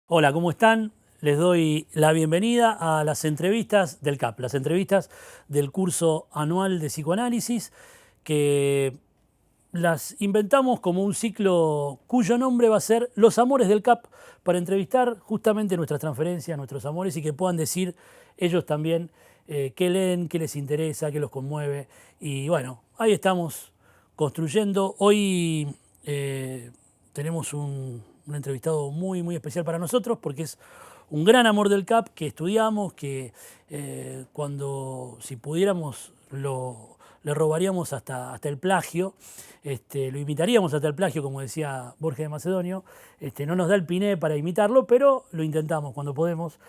Hola, ¿cómo están? Les doy la bienvenida a las entrevistas del CAP, las entrevistas del curso anual de psicoanálisis, que las inventamos como un ciclo cuyo nombre va a ser Los Amores del CAP, para entrevistar justamente nuestras transferencias, nuestros amores, y que puedan decir ellos también qué leen, qué les interesa, qué los conmueve. Y bueno, ahí estamos construyendo. Hoy tenemos un entrevistado muy, muy especial para nosotros porque es un gran amor del CAP que estudiamos, que cuando, si pudiéramos, le robaríamos hasta el plagio, lo imitaríamos hasta el plagio, como decía Borges de Macedonio. No nos da el piné para imitarlo, pero lo intentamos cuando podemos.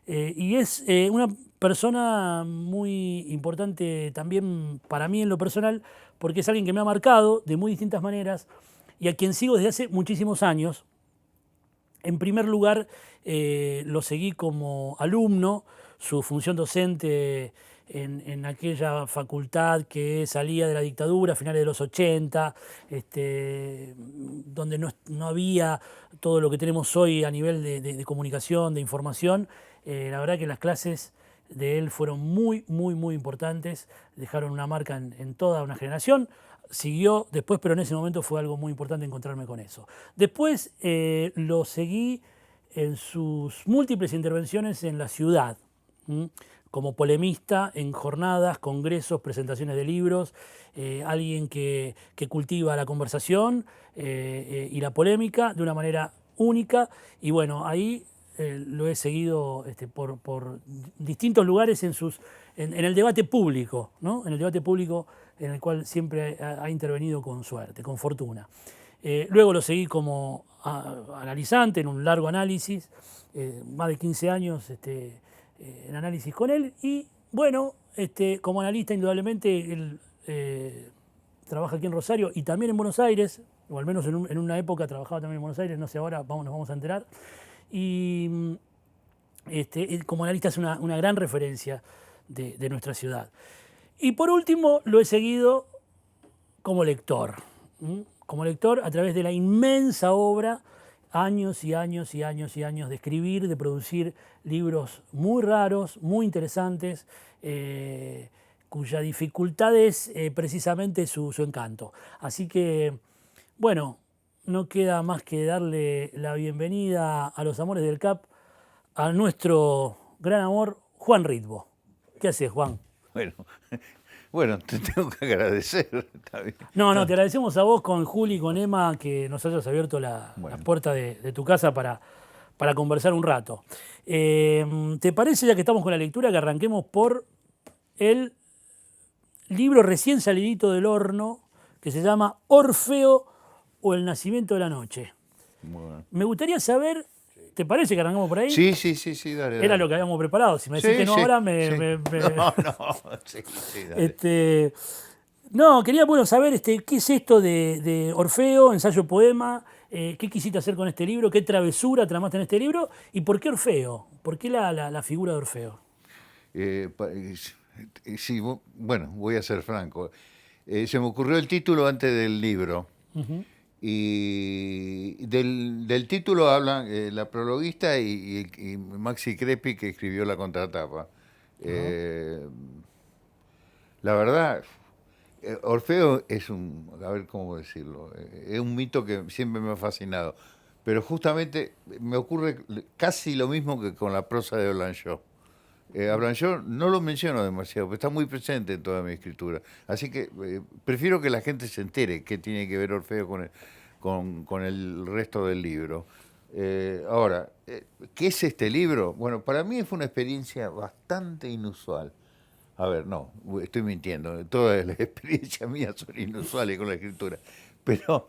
Y es una persona muy importante también para mí en lo personal, porque es alguien que me ha marcado de muy distintas maneras y a quien sigo desde hace muchísimos años. En primer lugar, lo seguí como alumno, su función docente en aquella facultad que salía de la dictadura a finales de los 80, donde no había todo lo que tenemos hoy a nivel de comunicación, de información. La verdad que las clases de él fueron muy, muy, muy importantes, dejaron una marca en toda una generación. Siguió después, pero en ese momento fue algo muy importante encontrarme con eso. Después lo seguí en sus múltiples intervenciones en la ciudad, como polemista en jornadas, congresos, presentaciones de libros, alguien que cultiva la conversación y la polémica de una manera única. Y bueno, ahí lo he seguido por distintos lugares en el debate público, ¿no? En el debate público en el cual siempre ha intervenido con suerte, con fortuna. Luego lo seguí como analizante en un largo análisis, más de 15 años en análisis con él. Y bueno, como analista indudablemente él trabaja aquí en Rosario y también en Buenos Aires, o al menos en una época trabajaba también en Buenos Aires, no sé ahora, nos vamos a enterar. Y él como analista es una gran referencia de nuestra ciudad. Y por último, lo he seguido como lector. Como lector a través de la inmensa obra, años y años y años y años de escribir, de producir libros muy raros, muy interesantes, cuya dificultad es precisamente su encanto. Así que, bueno, no queda más que darle la bienvenida a los amores del CAP a nuestro gran amor, Juan Ritbo. ¿Qué haces, Juan? Bueno, bueno, te tengo que agradecer. Está bien. No, no, No, te agradecemos a vos con Juli y con Emma que nos hayas abierto la bueno, puerta de tu casa para conversar un rato. ¿Te parece, ya que estamos con la lectura, que arranquemos por el libro recién salidito del horno que se llama Orfeo o el nacimiento de la noche? bueno. Me gustaría saber, ¿te parece que arrancamos por ahí? Sí, sí, sí, sí, dale, Era dale. lo que habíamos preparado. Si me decís que Sí, no sí, ahora, sí. No, no, sí, sí, dale. este, no, quería bueno, saber qué es esto de Orfeo, ensayo poema, qué quisiste hacer con este libro, qué travesura tramaste en este libro y por qué Orfeo, por qué la figura de Orfeo. Sí, bueno, voy a ser franco. Se me ocurrió el título antes del libro. Ujú. Y del título hablan la prologuista y Maxi Crespi, que escribió la contratapa. Ajá. Eh, la verdad, Orfeo es a ver cómo decirlo, es un mito que siempre me ha fascinado, pero justamente me ocurre casi lo mismo que con la prosa de Blanchot. A Blanchot no lo menciono demasiado, pero está muy presente en toda mi escritura. Así que prefiero que la gente se entere qué tiene que ver Orfeo con el resto del libro. Ahora, ¿qué es este libro? Bueno, para mí fue una experiencia bastante inusual. A ver, no, estoy mintiendo. Todas las experiencias mías son inusuales con la escritura. Pero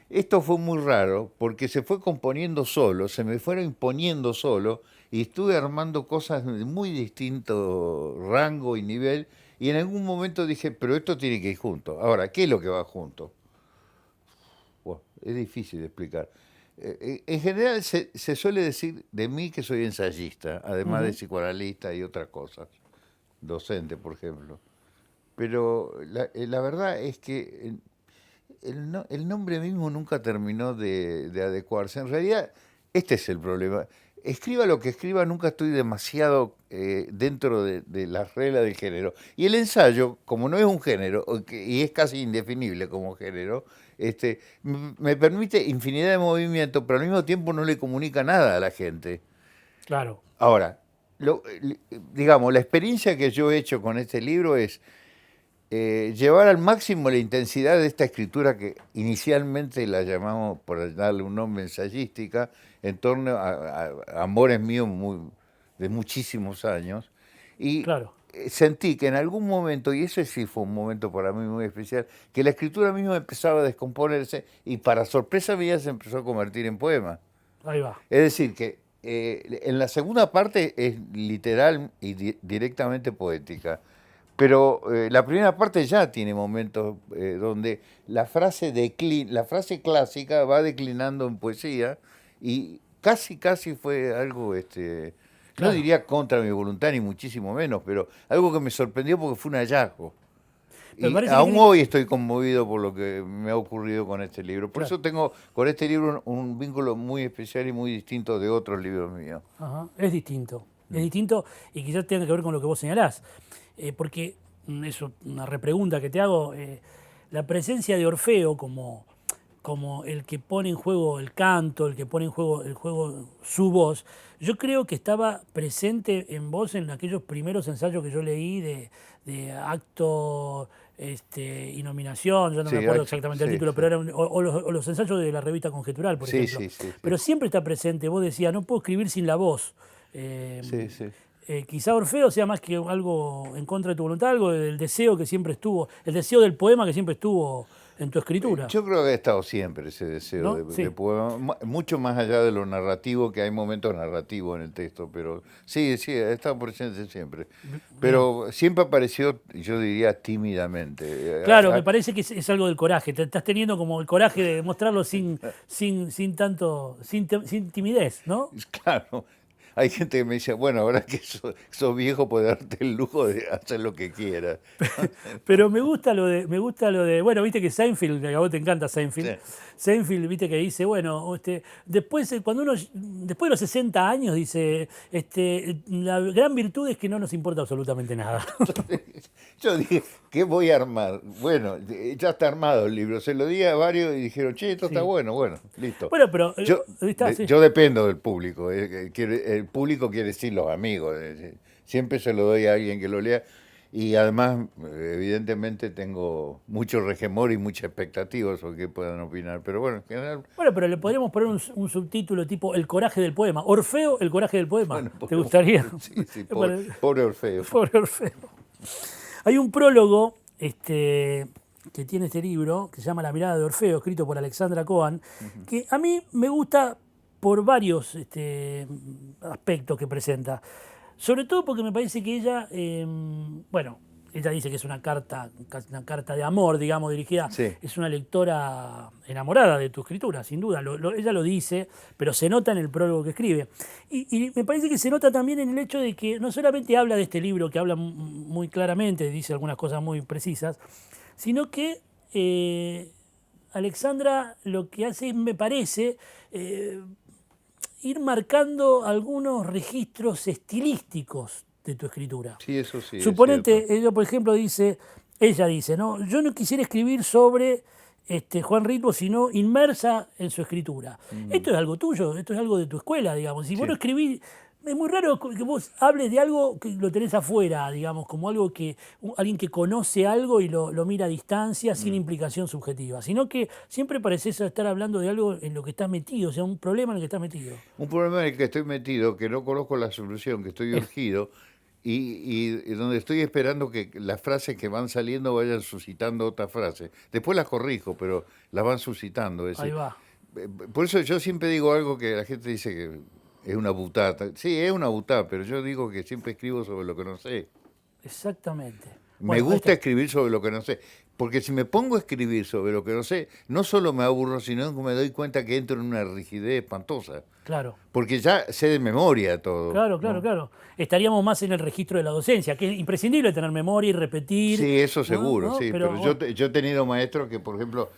esto fue muy raro porque se fue componiendo solo, se me fueron imponiendo solo y estuve armando cosas de muy distinto rango y nivel. Y en algún momento dije, pero esto tiene que ir junto. Ahora, ¿qué es lo que va junto? Bueno, es difícil de explicar. En general se suele decir de mí que soy ensayista, además de Ujú. psicoanalista y otras cosas, docente, por ejemplo. Pero la verdad es que el nombre mismo nunca terminó de adecuarse. En realidad, este es el problema. escriba lo que escriba, nunca estoy demasiado dentro de las reglas del género. Y el ensayo, como no es un género, y es casi indefinible como género, me permite infinidad de movimientos, pero al mismo tiempo no le comunica nada a la gente. Claro. Ahora, digamos, la experiencia que yo he hecho con este libro es llevar al máximo la intensidad de esta escritura que inicialmente la llamamos, por darle un nombre, ensayística, en torno a amores míos de muchísimos años. Y Claro. sentí que en algún momento, y ese sí fue un momento para mí muy especial, que la escritura misma empezaba a descomponerse y para sorpresa mía se empezó a convertir en poema. Ahí va. Es decir, que en la segunda parte es literal y directamente poética. Pero la primera parte ya tiene momentos donde la frase clásica va declinando en poesía y casi fue algo, no Claro. diría contra mi voluntad ni muchísimo menos, pero algo que me sorprendió porque fue un hallazgo. Me Y parece que aún tiene hoy estoy conmovido por lo que me ha ocurrido con este libro. Por Claro. eso tengo con este libro un vínculo muy especial y muy distinto de otros libros míos. Ajá. Es distinto. Es distinto y quizás tenga que ver con lo que vos señalás. Porque, eso, una repregunta que te hago, la presencia de Orfeo como el que pone en juego el canto, el que pone en juego su voz, yo creo que estaba presente en vos en aquellos primeros ensayos que yo leí de acto y nominación, yo no Sí, me acuerdo exactamente el sí, título, sí. pero eran, o los ensayos de la revista Conjetural, por Sí, ejemplo. sí. Pero siempre está presente, vos decías, no puedo escribir sin la voz. Sí. Quizá Orfeo sea más que algo en contra de tu voluntad, algo del deseo que siempre estuvo, el deseo del poema que siempre estuvo en tu escritura, Yo creo que ha estado siempre ese deseo ¿no? de Sí, poema, mucho más allá de lo narrativo, que hay momentos narrativos en el texto, pero sí, ha estado presente siempre. bien. Pero siempre apareció, yo diría, tímidamente. Claro, me parece que es algo del coraje. Te estás teniendo como el coraje de mostrarlo sin timidez, ¿no? Claro, hay gente que me dice, bueno, ahora que sos viejo, puedes darte el lujo de hacer lo que quieras. Pero me gusta lo de, bueno, viste que Seinfeld, que a vos te encanta Seinfeld, Sí. Seinfeld, viste que dice, bueno, después después de los 60 años, dice, la gran virtud es que no nos importa absolutamente nada. Yo dije, ¿qué voy a armar? Bueno, ya está armado el libro. Se lo di a varios y dijeron, che, esto está Sí. bueno, listo. Bueno, pero Yo, está, sí. yo dependo del público. El público quiere decir los amigos. Siempre se lo doy a alguien que lo lea. Y además, evidentemente, tengo mucho regemor y mucha expectativa sobre qué puedan opinar. Pero bueno, en general, Bueno, pero le podríamos poner un subtítulo tipo El coraje del poema. Orfeo, el coraje del poema. bueno, ¿Te gustaría? sí, Bueno, pobre Orfeo. pobre Orfeo. Hay un prólogo que tiene este libro, que se llama La mirada de Orfeo, escrito por Alexandra Cohen, que a mí me gusta por varios aspectos que presenta. Sobre todo porque me parece que ella, ella dice que es una carta de amor, digamos, dirigida, Sí. es una lectora enamorada de tu escritura, sin duda, ella lo dice, pero se nota en el prólogo que escribe. Y me parece que se nota también en el hecho de que no solamente habla de este libro, que habla muy claramente, dice algunas cosas muy precisas, sino que Alexandra lo que hace es, me parece, ir marcando algunos registros estilísticos de tu escritura. Sí, eso sí, es Suponete, cierto. ella por ejemplo ella dice, no, yo no quisiera escribir sobre Juan Ritmo, sino inmersa en su escritura. Esto es algo tuyo, esto es algo de tu escuela, digamos. Si vos no Sí. escribís, es muy raro que vos hables de algo que lo tenés afuera, digamos, como algo que alguien que conoce algo y lo mira a distancia sin implicación subjetiva, sino que siempre pareces estar hablando de algo en lo que estás metido, o sea, un problema en el que estás metido. Un problema en el que estoy metido, que no conozco la solución, que estoy urgido, y donde estoy esperando que las frases que van saliendo vayan suscitando otras frases. Después las corrijo, pero las van suscitando. Es Ahí decir, va, por eso yo siempre digo algo que la gente dice que es una butata. Sí, es una butata, pero yo digo que siempre escribo sobre lo que no sé. exactamente. Me Bueno, ahí gusta está. escribir sobre lo que no sé. Porque si me pongo a escribir sobre lo que no sé, no solo me aburro, sino que me doy cuenta que entro en una rigidez espantosa. Claro. Porque ya sé de memoria todo, Claro, ¿no? claro. Estaríamos más en el registro de la docencia, que es imprescindible tener memoria y repetir. Sí, eso ¿no? seguro, ¿No? sí. Pero Pero bueno, yo he tenido maestros que, por ejemplo,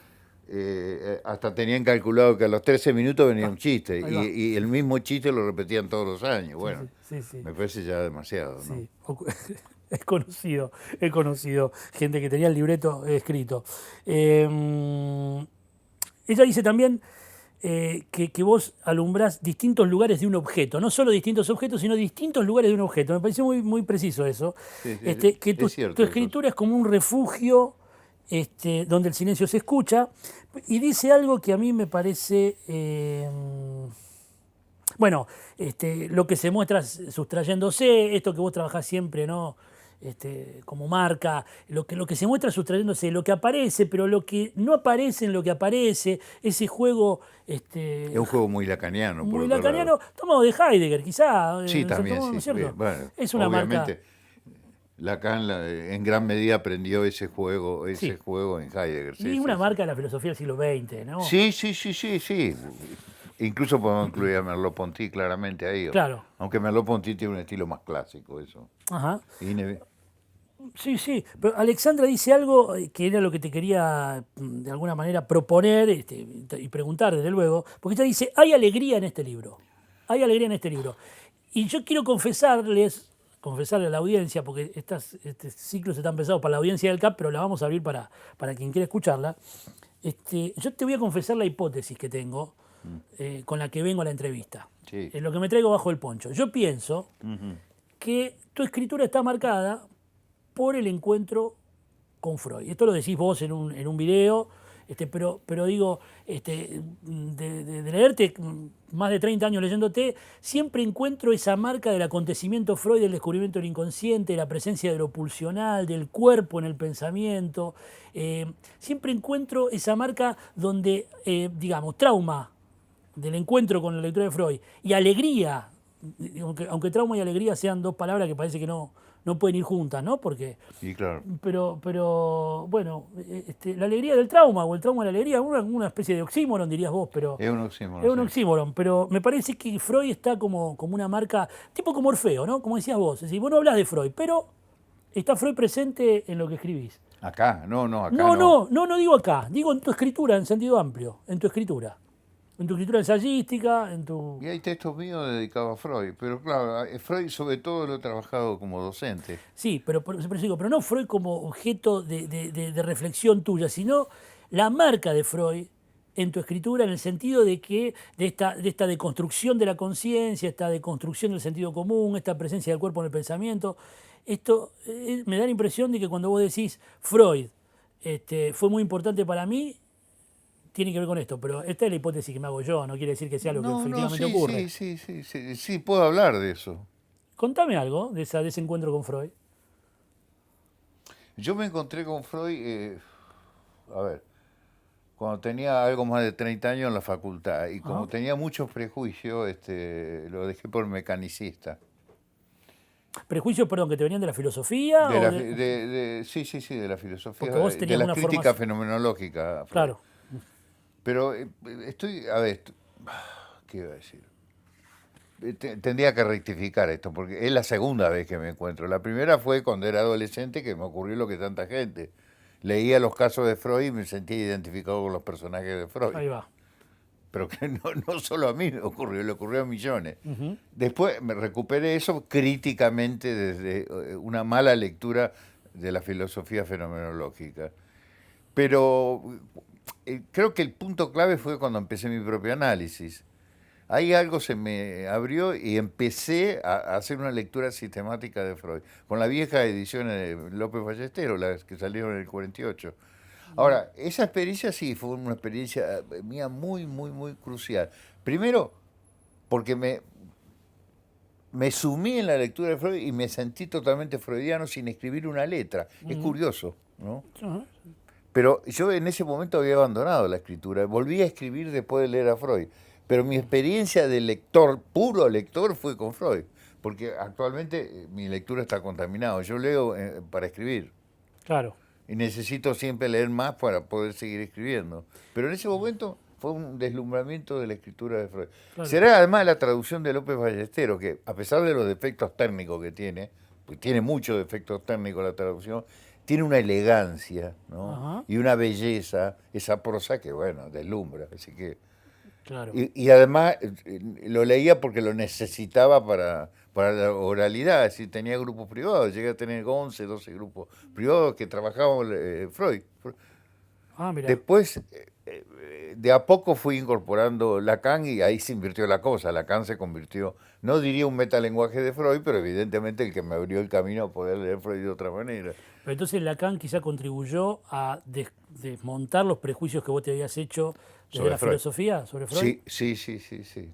hasta tenían calculado que a los 13 minutos venía un chiste ahí y el mismo chiste lo repetían todos los años. Bueno, sí. me parece ya demasiado, ¿no? Sí, he conocido gente que tenía el libreto escrito. Ella dice también que vos alumbrás distintos lugares de un objeto, no solo distintos objetos, sino distintos lugares de un objeto. Me pareció muy, muy preciso eso. Sí, Que es cierto tu eso. escritura es como un refugio donde el silencio se escucha. Y dice algo que a mí me parece... bueno, lo que se muestra sustrayéndose, esto que vos trabajás siempre, ¿no? Como marca, lo que se muestra sustrayéndose, lo que aparece, pero lo que no aparece en lo que aparece, ese juego Es un juego muy lacaniano, por muy otro lado. lacaniano, tomado de Heidegger, quizá, Sí, también, ¿no sí. es cierto? Bueno, Es una marca. obviamente, Lacan en gran medida aprendió ese juego Sí. en Heidegger. Y una marca de la filosofía del siglo XX, ¿no? Sí. Incluso podemos incluir a Merleau-Ponty claramente ahí. Claro. Aunque Merleau-Ponty tiene un estilo más clásico, eso. Ajá. Ine- Sí. Pero Alexandra dice algo que era lo que te quería de alguna manera proponer y preguntar, desde luego, porque ella dice, hay alegría en este libro. Hay alegría en este libro. Y yo quiero confesarle a la audiencia, porque este ciclos están pensados para la audiencia del CAP, pero la vamos a abrir para quien quiera escucharla. Yo te voy a confesar la hipótesis que tengo con la que vengo a la entrevista. Sí. Es lo que me traigo bajo el poncho. Yo pienso que tu escritura está marcada por el encuentro con Freud. Esto lo decís vos en un video, pero digo, de leerte más de 30 años leyéndote, siempre encuentro esa marca del acontecimiento Freud, del descubrimiento del inconsciente, la presencia de lo pulsional, del cuerpo en el pensamiento. Siempre encuentro esa marca donde, digamos, trauma del encuentro con la lectura de Freud y alegría, aunque trauma y alegría sean dos palabras que parece que no pueden ir juntas, ¿no? Porque, Y claro, pero bueno, la alegría del trauma o el trauma de la alegría, una especie de oxímoron, dirías vos, pero es un oxímoron. es un Sí. oxímoron, pero me parece que Freud está como una marca, tipo como Orfeo, ¿no? Como decías vos, es decir, vos no hablas de Freud, pero está Freud presente en lo que escribís. Acá, no, acá No digo acá, digo en tu escritura en sentido amplio, en tu escritura ensayística, en tu... Y hay textos míos dedicados a Freud, pero claro, Freud sobre todo lo he trabajado como docente. Sí, pero no Freud como objeto de reflexión tuya, sino la marca de Freud en tu escritura en el sentido de que de esta deconstrucción de la conciencia, esta deconstrucción del sentido común, esta presencia del cuerpo en el pensamiento. Esto me da la impresión de que cuando vos decís Freud fue muy importante para mí, tiene que ver con esto, pero esta es la hipótesis que me hago yo, no quiere decir que sea lo que efectivamente ocurre. Sí, puedo hablar de eso. Contame algo de ese encuentro con Freud. Yo me encontré con Freud, a ver, cuando tenía algo más de 30 años en la facultad, y como tenía muchos prejuicios, lo dejé por mecanicista. Prejuicios, perdón, que te venían de la filosofía. Sí, de la filosofía, Porque vos de tenías la una crítica formación. fenomenológica. Freud. Claro. Pero a ver, ¿qué iba a decir? Tendría que rectificar esto, porque es la segunda vez que me encuentro. La primera fue cuando era adolescente, que me ocurrió lo que tanta gente. Leía los casos de Freud y me sentía identificado con los personajes de Freud. Ahí va. Pero que no solo a mí le ocurrió a millones. Después me recuperé eso críticamente desde una mala lectura de la filosofía fenomenológica. Pero creo que el punto clave fue cuando empecé mi propio análisis. Ahí algo se me abrió y empecé a hacer una lectura sistemática de Freud, con la vieja edición de López Ballesteros, las que salieron en el 48. Ahora, esa experiencia sí fue una experiencia mía muy crucial. Primero, porque me sumí en la lectura de Freud y me sentí totalmente freudiano sin escribir una letra. Es curioso, ¿no? Pero yo en ese momento había abandonado la escritura. Volví a escribir después de leer a Freud. Pero mi experiencia de lector, puro lector, fue con Freud. Porque actualmente mi lectura está contaminada. Yo leo para escribir. Claro. Y necesito siempre leer más para poder seguir escribiendo. Pero en ese momento fue un deslumbramiento de la escritura de Freud. Claro. Será además la traducción de López Ballesteros, que a pesar de los defectos técnicos que tiene, pues tiene muchos defectos técnicos la traducción, tiene una elegancia, ¿no? Ajá, Y una belleza, esa prosa que, bueno, deslumbra. Así que, claro. y además lo leía porque lo necesitaba para la oralidad, es decir, tenía grupos privados, llegué a tener 11, 12 grupos privados que trabajaban Freud. Ah, mira. Después, de a poco fui incorporando Lacan y ahí se invirtió la cosa. Lacan se convirtió, no diría un metalenguaje de Freud, pero evidentemente el que me abrió el camino a poder leer Freud de otra manera. Pero entonces Lacan quizá contribuyó a desmontar los prejuicios que vos te habías hecho desde Sobre la Freud. filosofía sobre Freud. Sí, sí, sí, sí, sí.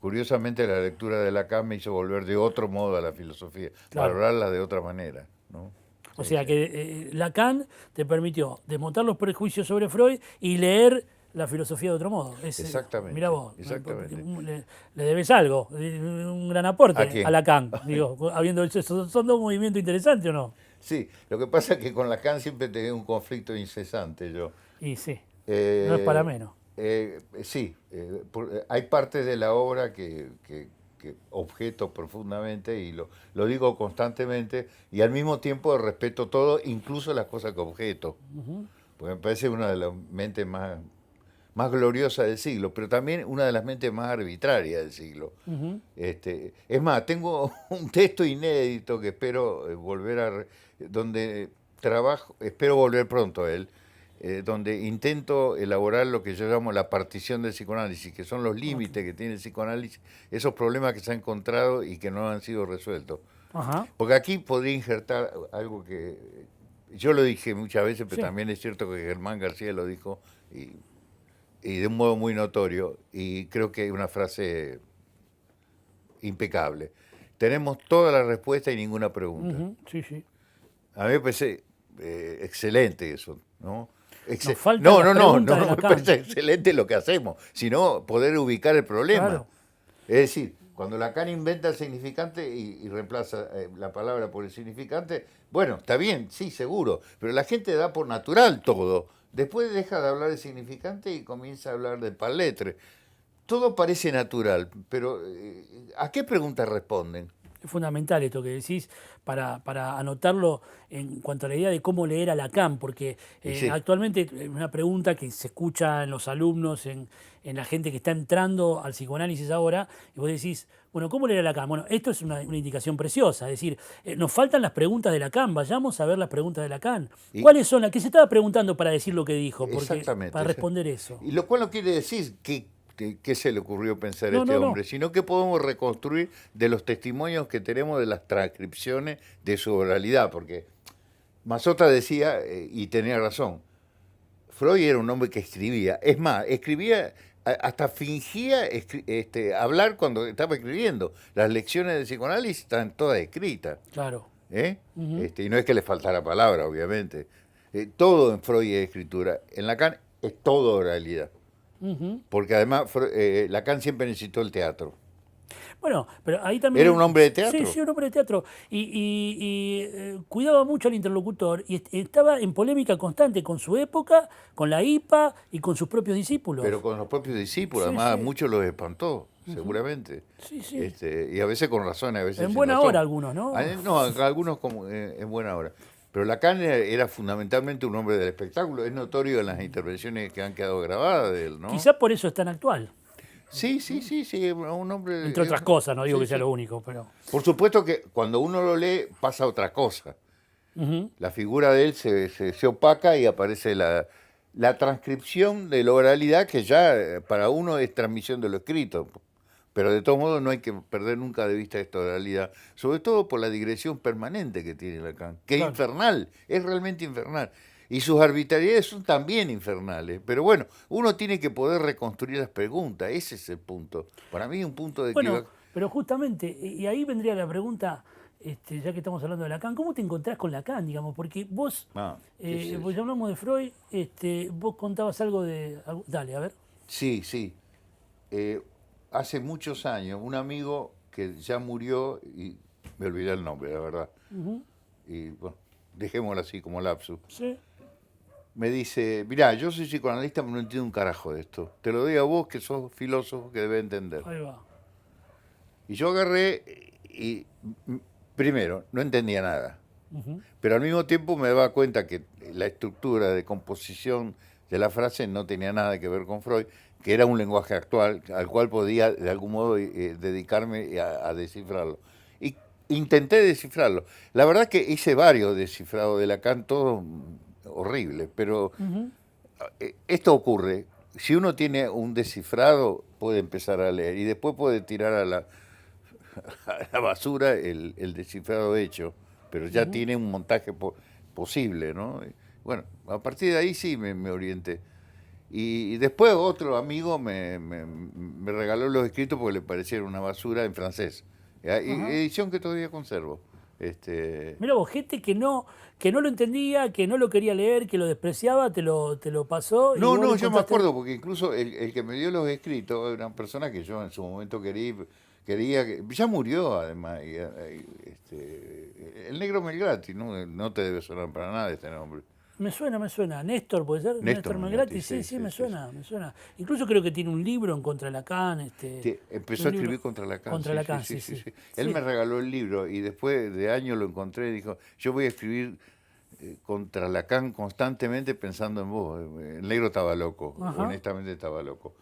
Curiosamente la lectura de Lacan me hizo volver de otro modo a la filosofía, Claro. valorarla de otra manera, ¿no? O Sí, sea sí. que Lacan te permitió desmontar los prejuicios sobre Freud y leer la filosofía de otro modo. Mirá Exactamente, vos, exactamente. le debes algo, un gran ¿A aporte a quién? Lacan. Digo, habiendo hecho eso, son dos movimientos interesantes o no. Sí, lo que pasa es que con Lacan siempre tenía un conflicto incesante yo. Y sí, no es para Eh, menos. sí, hay partes de la obra que objeto profundamente y lo digo constantemente y al mismo tiempo respeto todo, incluso las cosas que objeto, porque me parece una de las mentes más gloriosas del siglo, pero también una de las mentes más arbitrarias del siglo. Ujú. Es más, tengo un texto inédito que espero volver donde trabajo, espero volver pronto a él, donde intento elaborar lo que yo llamo la partición del psicoanálisis, que son los Ok. límites que tiene el psicoanálisis, esos problemas que se han encontrado y que no han sido resueltos. Ajá, Porque aquí podría injertar algo que yo lo dije muchas veces, pero sí. también es cierto que Germán García lo dijo y, y de un modo muy notorio, y creo que es una frase impecable. Tenemos toda la respuesta y ninguna pregunta. Ujú, sí, sí. A mí me parece excelente eso, ¿no? Nos faltan No, las no, no, preguntas no, de no me Lacan. parece excelente lo que hacemos, sino poder ubicar el problema. Claro. Es decir, cuando Lacan inventa el significante y reemplaza la palabra por el significante, bueno, está bien, sí, seguro, pero la gente da por natural todo. Después deja de hablar de significante y comienza a hablar de palletre. Todo parece natural, pero ¿a qué preguntas responden? Es fundamental esto que decís para anotarlo en cuanto a la idea de cómo leer a Lacan, porque Y sí, actualmente es una pregunta que se escucha en los alumnos, en la gente que está entrando al psicoanálisis ahora, y vos decís, bueno, ¿cómo leer a Lacan? Bueno, esto es una indicación preciosa, es decir, nos faltan las preguntas de Lacan, vayamos a ver las preguntas de Lacan. y, ¿Cuáles son las que se estaba preguntando para decir lo que dijo? Porque para exactamente. responder eso. Y lo cual no quiere decir que se le ocurrió pensar a No, este no, no. hombre, sino que podemos reconstruir de los testimonios que tenemos de las transcripciones de su oralidad, porque Mazota decía, y tenía razón, Freud era un hombre que escribía, es más, escribía, hasta fingía hablar cuando estaba escribiendo. Las lecciones de psicoanálisis están todas escritas, Claro. ¿eh? Ujú, Y no es que le faltara palabra, obviamente. Todo en Freud es escritura, en Lacan es todo oralidad. ujú. Porque además Lacan siempre necesitó el teatro. Bueno, pero ahí Era un también, hombre de sí, teatro, sí, un hombre de teatro, cuidaba mucho al interlocutor y estaba en polémica constante con su época, con la IPA y con sus propios discípulos. pero con los propios discípulos, Sí, además sí, muchos los espantó, seguramente. sí, sí. Y a veces con razón, a veces En sin buena hora razón. algunos, ¿no? No, algunos como en buena hora. Pero Lacan era fundamentalmente un hombre del espectáculo. Es notorio en las intervenciones que han quedado grabadas de él, ¿no? Quizá por eso es tan actual, Sí, sí, sí, sí, un hombre... entre otras cosas, no digo sí, que sea sí. lo único, pero... Por supuesto que cuando uno lo lee pasa otra cosa. Ujú, La figura de él se opaca y aparece la transcripción de la oralidad que ya para uno es transmisión de lo escrito. Pero de todos modos no hay que perder nunca de vista esta oralidad, sobre todo por la digresión permanente que tiene Lacan, que es claro. infernal, es realmente infernal. Y sus arbitrariedades son también infernales. Pero bueno, uno tiene que poder reconstruir las preguntas, ese es el punto. Para mí un punto de Bueno, equivocación. pero justamente, y ahí vendría la pregunta, ya que estamos hablando de Lacan, ¿cómo te encontrás con Lacan, digamos? Porque vos, Ah, qué sé pues yo. ya hablamos de Freud, vos contabas algo de... Dale, a ver. Sí, sí. Eh, Hace muchos años, un amigo que ya murió, y me olvidé el nombre, la verdad, Ujú, y bueno, dejémoslo así como lapsus, sí, me dice, mirá, yo soy psicoanalista, pero no entiendo un carajo de esto. Te lo doy a vos, que sos filósofo, que debes entender. ahí va. Y yo agarré y, primero, no entendía nada. Pero al mismo tiempo me daba cuenta que la estructura de composición de la frase no tenía nada que ver con Freud, que era un lenguaje actual al cual podía de algún modo dedicarme a descifrarlo. Y intenté descifrarlo. La verdad que hice varios descifrados de Lacan, todos horribles, pero esto ocurre. Si uno tiene un descifrado, puede empezar a leer y después puede tirar a la basura el descifrado hecho, pero ya tiene un montaje posible, ¿no? Bueno, a partir de ahí sí me orienté. Y después otro amigo me regaló los escritos porque le parecieron una basura en francés. Edición que todavía conservo. Mira vos, gente que no lo entendía, que no lo quería leer, que lo despreciaba, te lo pasó y No, vos le no, yo me encontraste... acuerdo porque incluso el que me dio los escritos era una persona que yo en su momento quería que ya murió además. El negro Melgrati, ¿no? No te debe sonar para nada este nombre. Me suena. Néstor, ¿puede ser? Néstor Néstor Melgrati, Melgrati, sí, sí, me sí, sí. suena, me suena. Incluso creo que tiene un libro en contra de Lacan, Empezó a un libro escribir contra Lacan, contra sí, sí, Lacan, sí, sí, sí, sí. sí. Él Sí. me regaló el libro y después de años lo encontré y dijo, yo voy a escribir contra Lacan constantemente pensando en vos. El negro estaba loco, Ajá. honestamente estaba loco.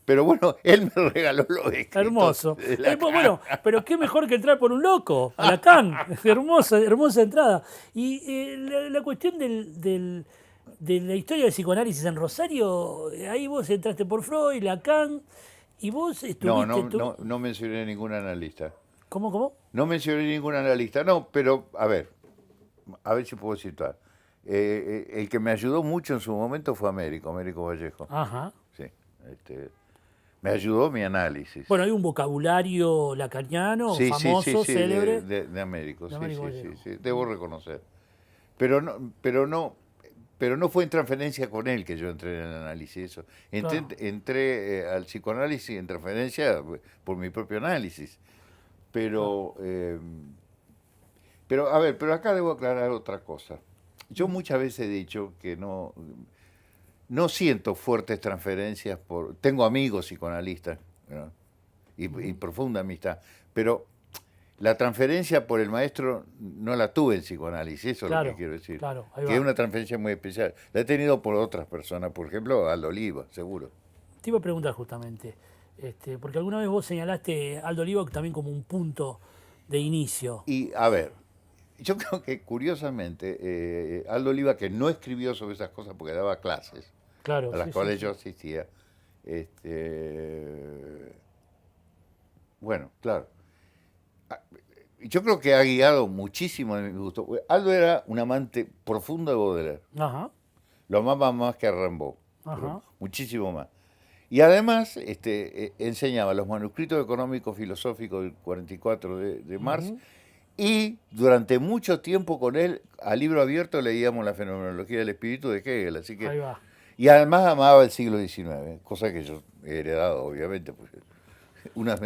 Pero bueno, él me regaló los escritos Hermoso. de Lacan. Bueno, pero qué mejor que entrar por un loco, a Lacan. Hermosa entrada. Y la cuestión de la historia del psicoanálisis en Rosario, ahí vos entraste por Freud, Lacan, y vos No, estuviste... no, no, no mencioné ningún analista. ¿Cómo? No mencioné ningún analista, no, pero a ver si puedo citar. El que me ayudó mucho en su momento fue Américo Vallejo. Ajá. Sí, me ayudó mi análisis. Bueno, hay un vocabulario lacaniano Sí, sí, sí, famoso, sí, célebre, de Américo, de sí, Américo sí, sí, Vallejo. sí, debo reconocer. Pero no fue en transferencia con él que yo entré en el análisis. Eso. Claro. Entré al psicoanálisis en transferencia por mi propio análisis. Claro. Pero a ver, pero acá debo aclarar otra cosa. Yo muchas veces he dicho que no siento fuertes transferencias tengo amigos psicoanalistas, ¿no? y profunda amistad, pero la transferencia por el maestro no la tuve en psicoanálisis, eso es lo que quiero decir. Claro, ahí Que es va. una transferencia muy especial. La he tenido por otras personas, por ejemplo, Aldo Oliva, seguro. Te iba a preguntar justamente, porque alguna vez vos señalaste a Aldo Oliva también como un punto de inicio. Y a ver, yo creo que curiosamente, Aldo Oliva, que no escribió sobre esas cosas porque daba clases, Claro, a las sí, cuales sí. yo asistía, bueno, claro. Yo creo que ha guiado muchísimo en mi gusto. Aldo era un amante profundo de Baudelaire. Ajá, Lo amaba más que a Rimbaud, pero ajá. muchísimo más. Y además enseñaba los manuscritos económicos filosóficos del 44 de Marx, y durante mucho tiempo con él, a libro abierto, leíamos la fenomenología del espíritu de Hegel. Así que, Ahí va. y además amaba el siglo XIX, cosa que yo he heredado, obviamente, porque unas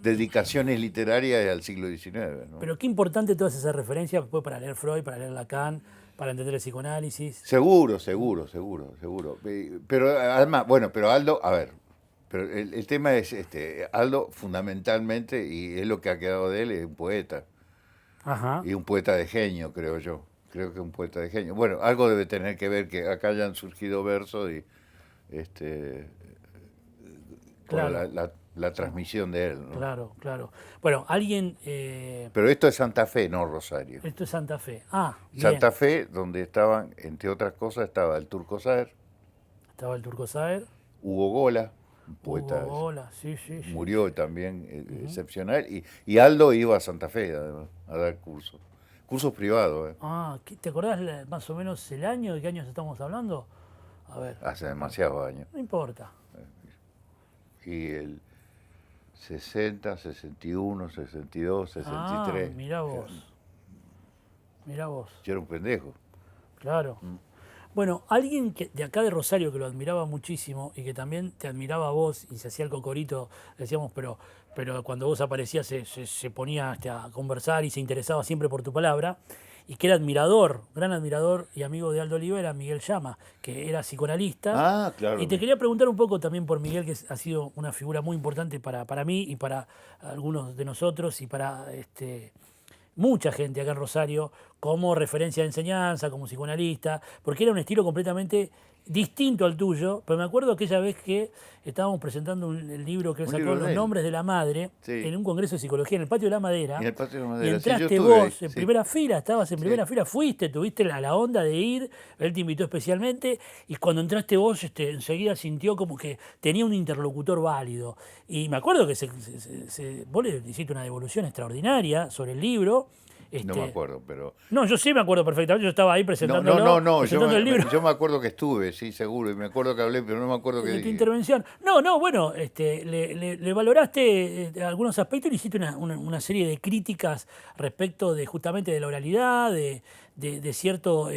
dedicaciones literarias al siglo XIX, ¿no? Pero qué importante todas esas referencias después para leer Freud, para leer Lacan, para entender el psicoanálisis. Seguro. Pero además, bueno, pero Aldo, a ver, pero el tema es Aldo fundamentalmente, y es lo que ha quedado de él, es un poeta. Ajá. Y un poeta de genio, creo yo. Creo que un poeta de genio. Bueno, algo debe tener que ver que acá hayan surgido versos y por Claro, la transmisión de él, ¿no? claro. Bueno, alguien... Pero esto es Santa Fe, no Rosario. esto es Santa Fe. Ah, bien. Santa Fe, donde estaban, entre otras cosas, estaba el Turco Saer, Estaba el Turco Saer. Hugo Gola, un poeta, Hola, sí. murió también, excepcional, y Aldo iba a Santa Fe además, a dar cursos privados, ¿Te acordás más o menos el año? ¿De qué años estamos hablando? A ver, hace demasiados años. no importa. Y el 60, 61, 62, 63. Mirá vos. Yo era un pendejo. Claro. Bueno, alguien de acá de Rosario que lo admiraba muchísimo y que también te admiraba a vos y se hacía el cocorito, decíamos, pero cuando vos aparecías se ponía a conversar y se interesaba siempre por tu palabra, y que era gran admirador y amigo de Aldo Oliva, era Miguel Llama, que era psicoanalista. Ah, claro. Y te quería preguntar un poco también por Miguel, que ha sido una figura muy importante para mí y para algunos de nosotros y para mucha gente acá en Rosario como referencia de enseñanza, como psicoanalista, porque era un estilo completamente distinto al tuyo, pero me acuerdo aquella vez que estábamos presentando el libro que él Un sacó, libro de Los él. nombres de la madre, Sí. en un congreso de psicología en el Patio de la En Madera, el Patio de la y Madera. Sí, yo entraste estuve ahí. vos en Sí, primera fila, estabas en sí. primera fila, fuiste, tuviste la onda de ir, él te invitó especialmente, y cuando entraste vos, enseguida sintió como que tenía un interlocutor válido. Y me acuerdo que vos le hiciste una devolución extraordinaria sobre el libro. No me Este, acuerdo, pero... no, yo sí me acuerdo perfectamente, yo estaba ahí No, no, no, presentándolo, no. presentando el libro. Yo me acuerdo que estuve, sí, seguro. Y me acuerdo que hablé, pero no me acuerdo qué De tu dije. intervención. No, no, bueno, le valoraste algunos aspectos y le hiciste una serie de críticas respecto de justamente de la oralidad, de cierto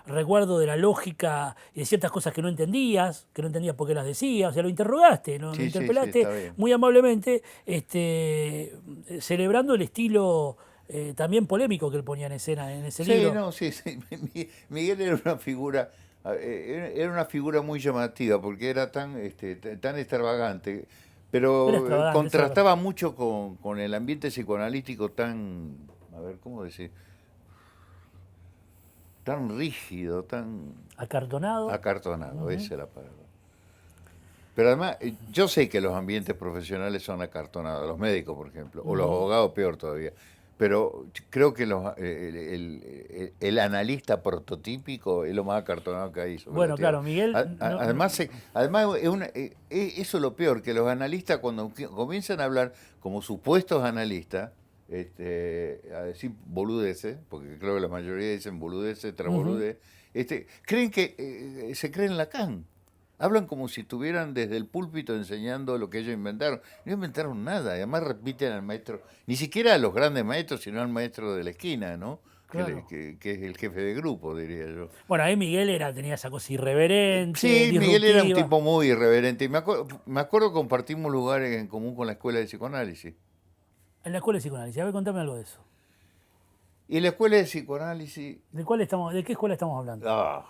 resguardo de la lógica y de ciertas cosas que no entendías por qué las decías, o sea, lo interrogaste, lo Sí, sí, sí, interpelaste está bien. muy amablemente, celebrando el estilo también polémico que él ponía en escena en ese Sí, libro. no, sí, sí. Miguel era una figura muy llamativa porque era tan, tan extravagante, Era pero extravagante, eso es verdad. contrastaba mucho con el ambiente psicoanalítico tan, a ver, ¿cómo decir? Tan rígido, tan Acartonado. acartonado, Ujú. esa es la palabra. Pero además, yo sé que los ambientes profesionales son acartonados, los médicos, por ejemplo, o los Ujú. abogados peor todavía. Pero creo que el analista prototípico es lo más acartonado que hay sobre la Bueno, Tierra. claro, Miguel, Además, además eso es lo peor, que los analistas cuando comienzan a hablar como supuestos analistas, a decir boludeces, porque creo que la mayoría dicen boludeces, ujú, traboludez, creen que se creen Lacan. Hablan como si estuvieran desde el púlpito enseñando lo que ellos inventaron. No inventaron nada, y además repiten al maestro, ni siquiera a los grandes maestros, sino al maestro de la esquina, ¿no? claro. Que es el jefe de grupo, diría yo. Bueno, ahí Miguel tenía esa cosa irreverente, Sí, Miguel era un disruptiva. tipo muy irreverente. Y me acuerdo que compartimos lugares en común con la escuela de psicoanálisis. En la escuela de psicoanálisis, a ver, contame algo de eso. Y la escuela de psicoanálisis, ¿De qué escuela estamos hablando? ah,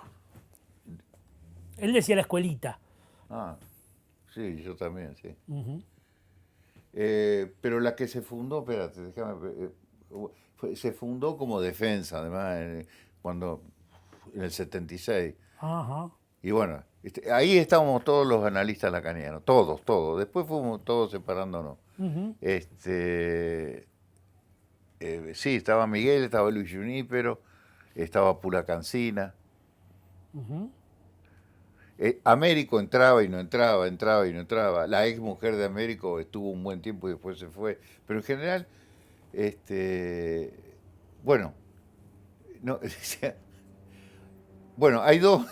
Él decía la escuelita. ah, sí, yo también, sí. Ujú. Pero la que se fundó, espérate, déjame, se fundó como defensa, además, cuando en el 76. Ajá. Y bueno, ahí estábamos todos los analistas lacanianos, todos, todos. Después fuimos todos separándonos. Ujú, Sí, estaba Miguel, estaba Luis Junípero, estaba Pura Cancina. ujú. Américo entraba y no entraba, entraba y no entraba. La ex mujer de Américo estuvo un buen tiempo y después se fue. Pero en general, este, bueno, no, bueno, hay dos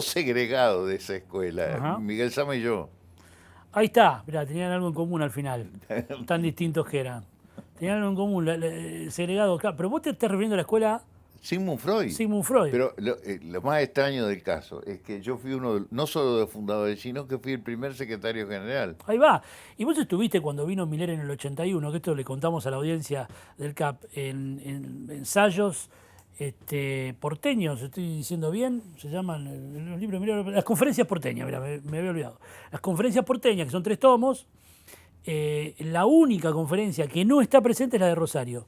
segregados de esa escuela, Ajá. Miguel Sama y yo. Ahí está, mirá, tenían algo en común al final. Tan distintos que eran. Tenían algo en común, el segregado, claro. Pero vos te estás refiriendo a la escuela Sigmund Freud. Sigmund Freud. Pero lo más extraño del caso es que yo fui uno, no solo de los fundadores, sino que fui el primer secretario general. Ahí va. Y vos estuviste cuando vino Miller en el 81, que esto le contamos a la audiencia del CAP, en ensayos porteños, estoy diciendo bien, se llaman los libros de Miller, las conferencias porteñas, mira, me había olvidado. Las conferencias porteñas, que son 3 tomos, la única conferencia que no está presente es la de Rosario.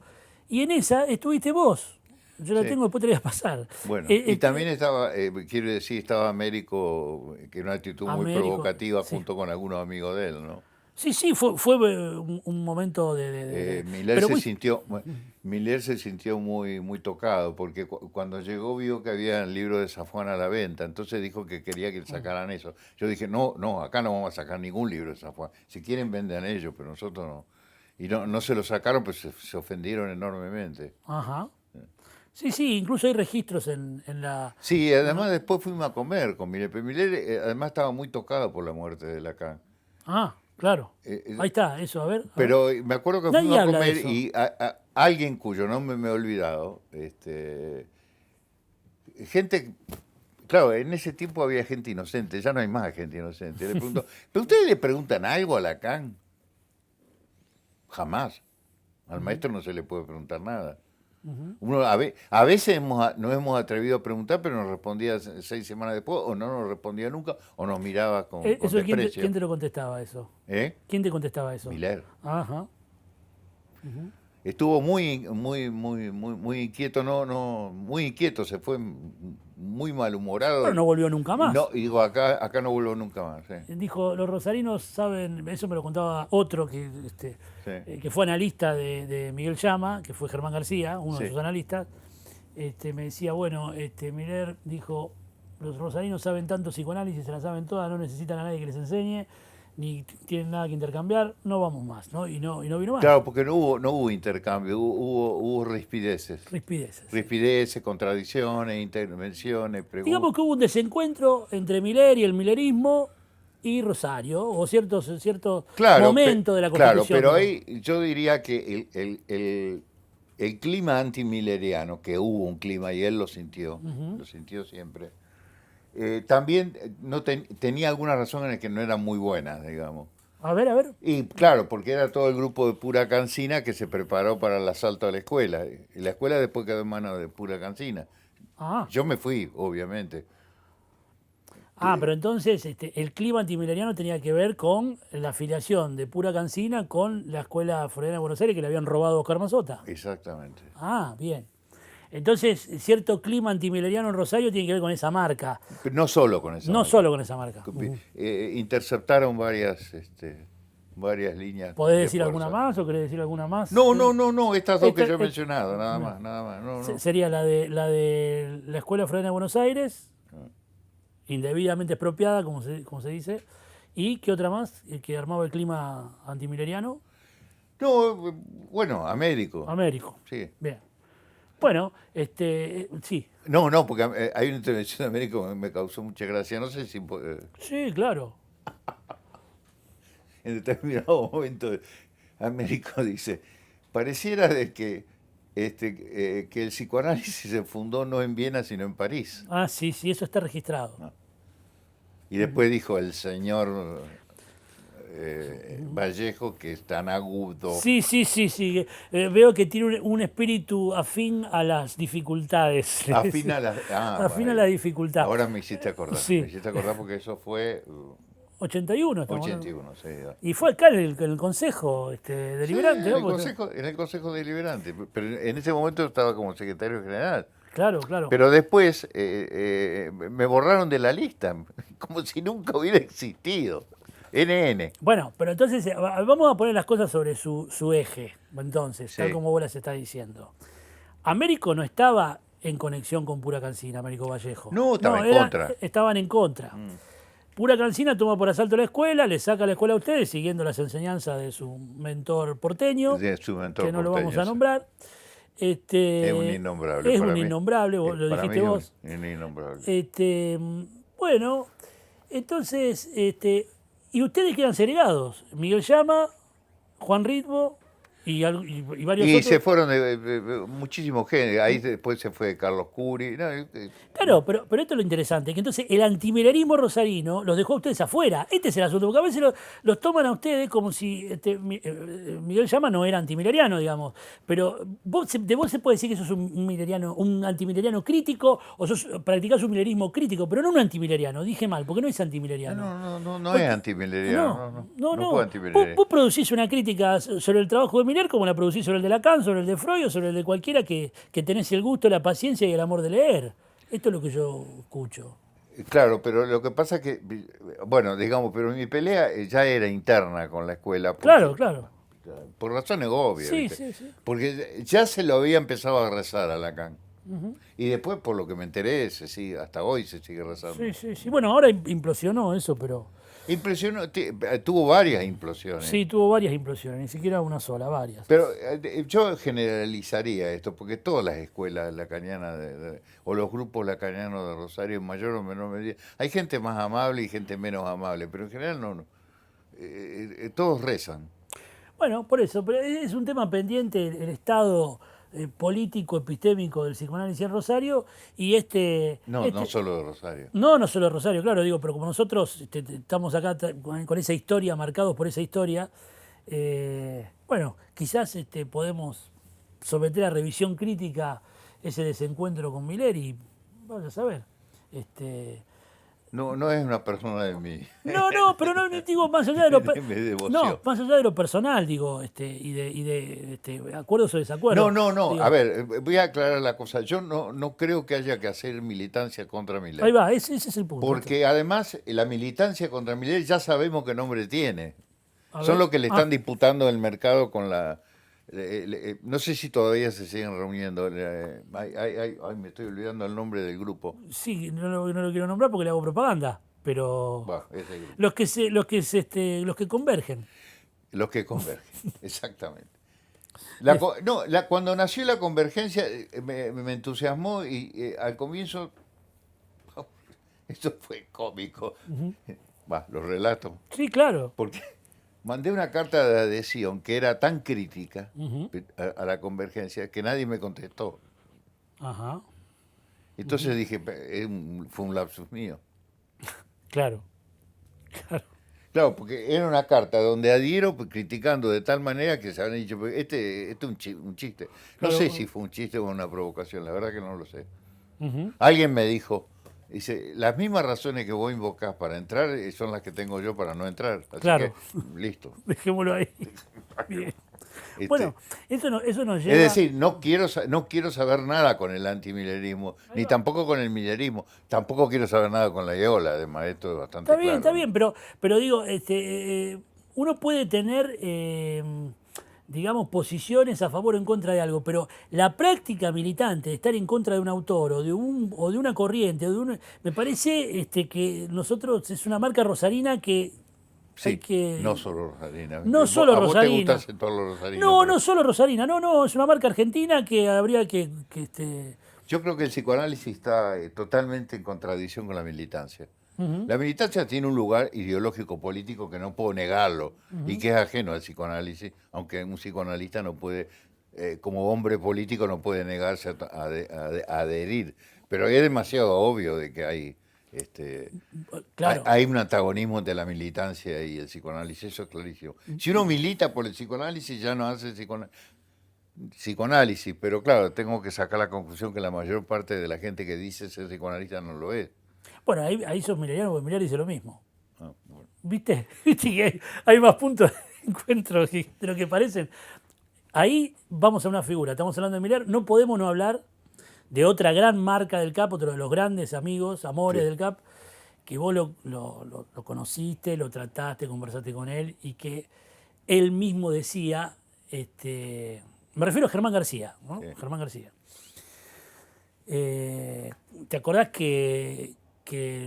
Y en esa estuviste vos. Yo la Sí. tengo, después te la voy a pasar. Bueno, y también estaba, quiero decir, estaba Américo, que una actitud muy Américo, provocativa sí. junto con algunos amigos de él, ¿no? Sí, sí, fue un momento Miller pero se muy... sintió, Miller se sintió muy, muy tocado, porque cuando llegó vio que había libros de Safwan a la venta, entonces dijo que quería que sacaran eso. Yo dije, no, no, acá no vamos a sacar ningún libro de Safwan. Si quieren vendan ellos, pero nosotros no. Y no se lo sacaron, pues se ofendieron enormemente. Ajá. Sí, sí, incluso hay registros en la... Sí, además después fuimos a comer con Miller, pero Miller además estaba muy tocado por la muerte de Lacan. Ah, claro. Eh, Ahí eh, está, eso, a ver. pero me acuerdo que Nadie fuimos a habla de comer eso. y alguien cuyo nombre me he olvidado, gente, claro, en ese tiempo había gente inocente, ya no hay más gente inocente. Le preguntó, ¿pero ustedes le preguntan algo a Lacan? Jamás. Al maestro no se le puede preguntar nada. Uno, a veces nos hemos atrevido a preguntar, pero nos respondía 6 semanas después, o no nos respondía nunca, o nos miraba con Eso, desprecio. ¿quién te lo contestaba eso? ¿Eh? ¿Quién te contestaba eso? Miller. Ajá. estuvo muy inquieto, muy inquieto, se fue muy malhumorado. Pero no volvió nunca más. No, y digo, acá no vuelvo nunca más. Sí. Dijo, los rosarinos saben, eso me lo contaba otro Sí. que fue analista de Miguel Llama, que fue Germán García, uno de Sí. sus analistas. Me decía, bueno, Miller dijo, los rosarinos saben tanto psicoanálisis, se la saben todas, no necesitan a nadie que les enseñe, ni tienen nada que intercambiar, no vamos más, ¿no? Y no vino más. Claro, porque no hubo intercambio, hubo rispideces. Rispideces. Sí. Rispideces, contradicciones, intervenciones, preguntas. Digamos que hubo un desencuentro entre Miller y el milerismo y Rosario, o cierto momento de la Claro, Constitución. pero ahí yo diría que el clima antimileriano, que hubo un clima y él lo sintió siempre, también no tenía alguna razón en el que no eran muy buenas, digamos. A ver. Y claro, porque era todo el grupo de Pura Cancina que se preparó para el asalto a la escuela. Y la escuela después quedó en manos de Pura Cancina. Ah. Yo me fui, obviamente. Pero entonces el clima antimileriano tenía que ver con la afiliación de Pura Cancina con la Escuela Floriana de Buenos Aires que le habían robado a Oscar Mazota. Exactamente. Bien. Entonces, cierto clima antimileriano en Rosario tiene que ver con esa marca. Pero no solo con esa No marca. solo con esa marca. Interceptaron varias líneas. ¿Podés de decir fuerza. alguna más o querés decir alguna más? No, estas dos que Esta- yo he mencionado, nada más. No. Sería la de la Escuela Floriana de Buenos Aires, indebidamente expropiada, como se dice. ¿Y qué otra más que armaba el clima antimileriano? No, bueno, Américo. Américo. Sí. Bien. Bueno, sí. No, porque hay una intervención de Américo que me causó mucha gracia. No sé si Sí, claro. en determinado momento Américo dice, pareciera de que el psicoanálisis se fundó no en Viena, sino en París. Sí, eso está registrado. Y después dijo el señor Vallejo, que es tan agudo. Sí. Veo que tiene un espíritu afín a las dificultades. Afina Afina la dificultad. Ahora me hiciste acordar. Sí. Me hiciste acordar porque eso fue 81. Estamos 81, sí. Y fue acá en el Consejo Deliberante, Sí, ¿no? en el Consejo Deliberante. Pero en ese momento estaba como secretario general. Claro. Pero después me borraron de la lista, como si nunca hubiera existido. NN. Bueno, pero entonces vamos a poner las cosas sobre su eje, entonces, Sí. tal como vos las estás diciendo. Américo no estaba en conexión con Pura Cancina, Américo Vallejo. No, estaba en contra. Estaban en contra. Pura Cancina toma por asalto la escuela, le saca la escuela a ustedes, siguiendo las enseñanzas de su mentor porteño, De su mentor que no lo porteño, vamos a sí. nombrar. Es un innombrable. Es para un mí. innombrable, vos lo Para dijiste mí vos. Es un innombrable. Bueno, entonces, y ustedes quedan segregados. Miguel Llama, Juan Ritmo y varios Y otros. se fueron de muchísimos géneros. Ahí después se fue Carlos Curi. Claro, pero esto es lo interesante, que entonces el antimilerismo rosarino los dejó a ustedes afuera. Este es el asunto, porque a veces los toman a ustedes como si Miguel Llama no era antimileriano, digamos. Pero de vos se puede decir que sos un antimileriano crítico, o practicás un milerismo crítico, pero no un antimileriano. Dije mal, porque no es antimileriano. No es antimileriano. No. fue antimileriano. Vos producís una crítica sobre el trabajo de Miller como la producís sobre el de Lacan, sobre el de Freud o sobre el de cualquiera que tenés el gusto, la paciencia y el amor de leer. Esto es lo que yo escucho. Claro, pero lo que pasa es que, bueno, digamos, pero mi pelea ya era interna con la escuela. Claro. Por razones obvias. Sí, ¿viste? sí. Porque ya se lo había empezado a rezar a Lacan. Y después, por lo que me enteré, hasta hoy se sigue rezando. Sí. Bueno, ahora implosionó eso, pero... Impresionó, tuvo varias implosiones. Sí, tuvo varias implosiones, ni siquiera una sola, varias. Pero yo generalizaría esto, porque todas las escuelas lacanianas o los grupos lacanianos de Rosario, en mayor o menor medida, hay gente más amable y gente menos amable, pero en general no. Todos rezan. Bueno, por eso, pero es un tema pendiente el estado político, epistémico del psicoanálisis en Rosario y No solo de Rosario. No solo de Rosario, claro, digo, pero como nosotros estamos acá con esa historia, marcados por esa historia, bueno, quizás podemos someter a revisión crítica ese desencuentro con Miller y vamos a saber. no es una persona de mí. No, pero no digo más allá de lo De mi devoción. no, más allá de lo personal, digo, acuerdos o desacuerdos. No. Digo, A ver, voy a aclarar la cosa. Yo no creo que haya que hacer militancia contra ahí Milei. va, ese es el punto. Porque además la militancia contra Milei ya sabemos qué nombre tiene. A Son ver. los que le están disputando el mercado con la... no sé si todavía se siguen reuniendo. Ay, me estoy olvidando el nombre del grupo. Sí, no lo quiero nombrar porque le hago propaganda, pero Bah, ese grupo. los que convergen. Los que convergen, exactamente. Es- Cuando nació la convergencia me entusiasmó y al comienzo esto fue cómico. Va, los relato. sí, claro. Porque mandé una carta de adhesión que era tan crítica Ujú. a la convergencia que nadie me contestó. Ajá, Entonces dije, fue un lapsus mío. claro. Claro, porque era una carta donde adhiero criticando de tal manera que se habían dicho, "Pues este es un chiste". No Claro. sé si fue un chiste o una provocación, la verdad que no lo sé. Ujú. Alguien me dijo, dice, las mismas razones que vos invocás para entrar son las que tengo yo para no entrar. Así Claro. que, listo. Dejémoslo ahí. Bien. Este, Bueno, eso nos lleva... es decir, no quiero saber nada con el antimilerismo, ni tampoco con el milerismo, tampoco quiero saber nada con la eola, además, esto es bastante claro. Está bien, pero digo, uno puede tener, digamos, posiciones a favor o en contra de algo, pero la práctica militante de estar en contra de un autor o de una corriente, me parece que nosotros es una marca rosarina que hay Sí, que... no solo Rosarina. No solo A vos te Rosarina. gusta acentuar los rosarinos. No, pero no solo Rosarina, no, es una marca argentina que habría yo creo que el psicoanálisis está totalmente en contradicción con la militancia. Ujú. La militancia tiene un lugar ideológico político que no puedo negarlo y que es ajeno al psicoanálisis, aunque un psicoanalista no puede, como hombre político, no puede negarse a adherir. Pero es demasiado obvio de que hay, Claro. hay un antagonismo entre la militancia y el psicoanálisis, eso es clarísimo. Si uno milita por el psicoanálisis, ya no hace psicoanálisis, pero claro, tengo que sacar la conclusión que la mayor parte de la gente que dice ser psicoanalista no lo es. Bueno, ahí sos mileniano, porque Milei dice lo mismo. Ah, bueno. ¿Viste? ¿Viste que hay más puntos de encuentro de lo que parecen? Ahí vamos a una figura. Estamos hablando de Milei. No podemos no hablar de otra gran marca del CAP, otro de los grandes amigos, amores Sí. del CAP, que vos lo conociste, lo trataste, conversaste con él y que él mismo decía, me refiero a Germán García, ¿no? Sí. Germán García. ¿Te acordás que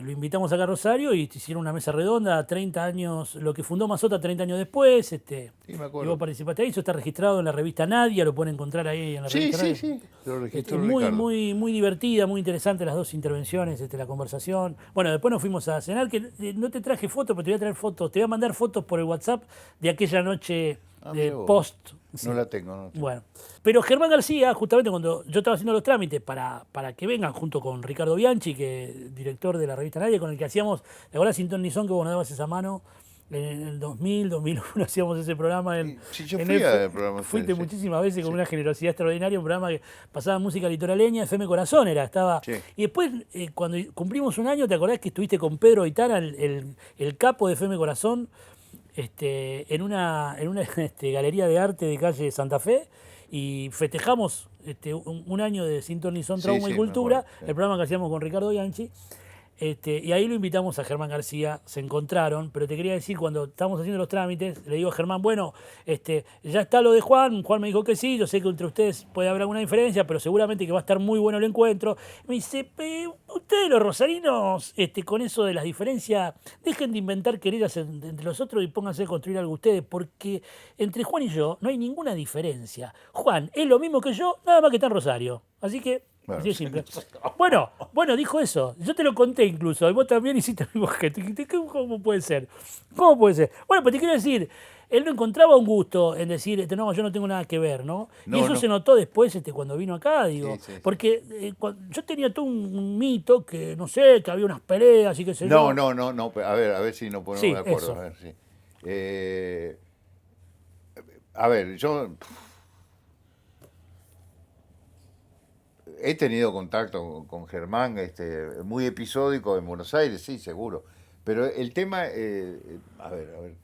lo invitamos acá a Rosario y te hicieron una mesa redonda, 30 años, lo que fundó Mazota 30 años después, Sí, me y acuerdo. vos participaste ahí, eso está registrado en la revista Nadia, lo pueden encontrar ahí en la Sí, revista sí, Nadia. sí. Lo registró Muy, Ricardo. muy divertida, muy interesante las dos intervenciones, la conversación. Bueno, después nos fuimos a cenar, que no te traje fotos, pero te voy a traer fotos, te voy a mandar fotos por el WhatsApp de aquella noche de mira vos. post. Sí. No la tengo, no la tengo. Bueno, pero Germán García, justamente cuando yo estaba haciendo los trámites para que vengan junto con Ricardo Bianchi, que es director de la revista Nadia, con el que hacíamos, ¿te acuerdas Sin Ton ni Son, que vos nos dabas esa mano? En el 2000, 2001 hacíamos ese programa en... Sí, yo en fui F- al programa. Fuiste sí. muchísimas veces con una generosidad extraordinaria, un programa que pasaba música litoraleña, FM Corazón estaba... Sí. Y después, cuando cumplimos un año, ¿te acordás que estuviste con Pedro Aitana, el capo de FM Corazón? En una galería de arte de calle Santa Fe y festejamos un año de Sin Ton ni Son, Sí, Trauma sí, y me Cultura, acuerdo, sí. el programa que hacíamos con Ricardo Bianchi. Y ahí lo invitamos a Germán García, se encontraron, pero te quería decir, cuando estábamos haciendo los trámites, le digo a Germán, bueno, ya está lo de Juan me dijo que sí, yo sé que entre ustedes puede haber alguna diferencia, pero seguramente que va a estar muy bueno el encuentro. Me dice, ustedes los rosarinos, con eso de las diferencias, dejen de inventar querellas entre los otros y pónganse a construir algo ustedes, porque entre Juan y yo no hay ninguna diferencia. Juan es lo mismo que yo, nada más que está en Rosario. Así que... Bueno, así de simple. Bueno, dijo eso. Yo te lo conté incluso. Y vos también hiciste el mismo gesto. ¿Cómo puede ser? ¿Cómo puede ser? Bueno, pues te quiero decir, él no encontraba un gusto en decir, no, yo no tengo nada que ver, ¿no? Y No, eso no. se notó después cuando vino acá, digo. Sí, sí. Porque yo tenía todo un mito que, no sé, que había unas peleas y qué sé yo. No. A ver si nos ponemos Sí, de acuerdo. eso. A ver, sí. A ver, yo. he tenido contacto con Germán, muy episódico en Buenos Aires, sí, seguro. Pero el tema, a ver,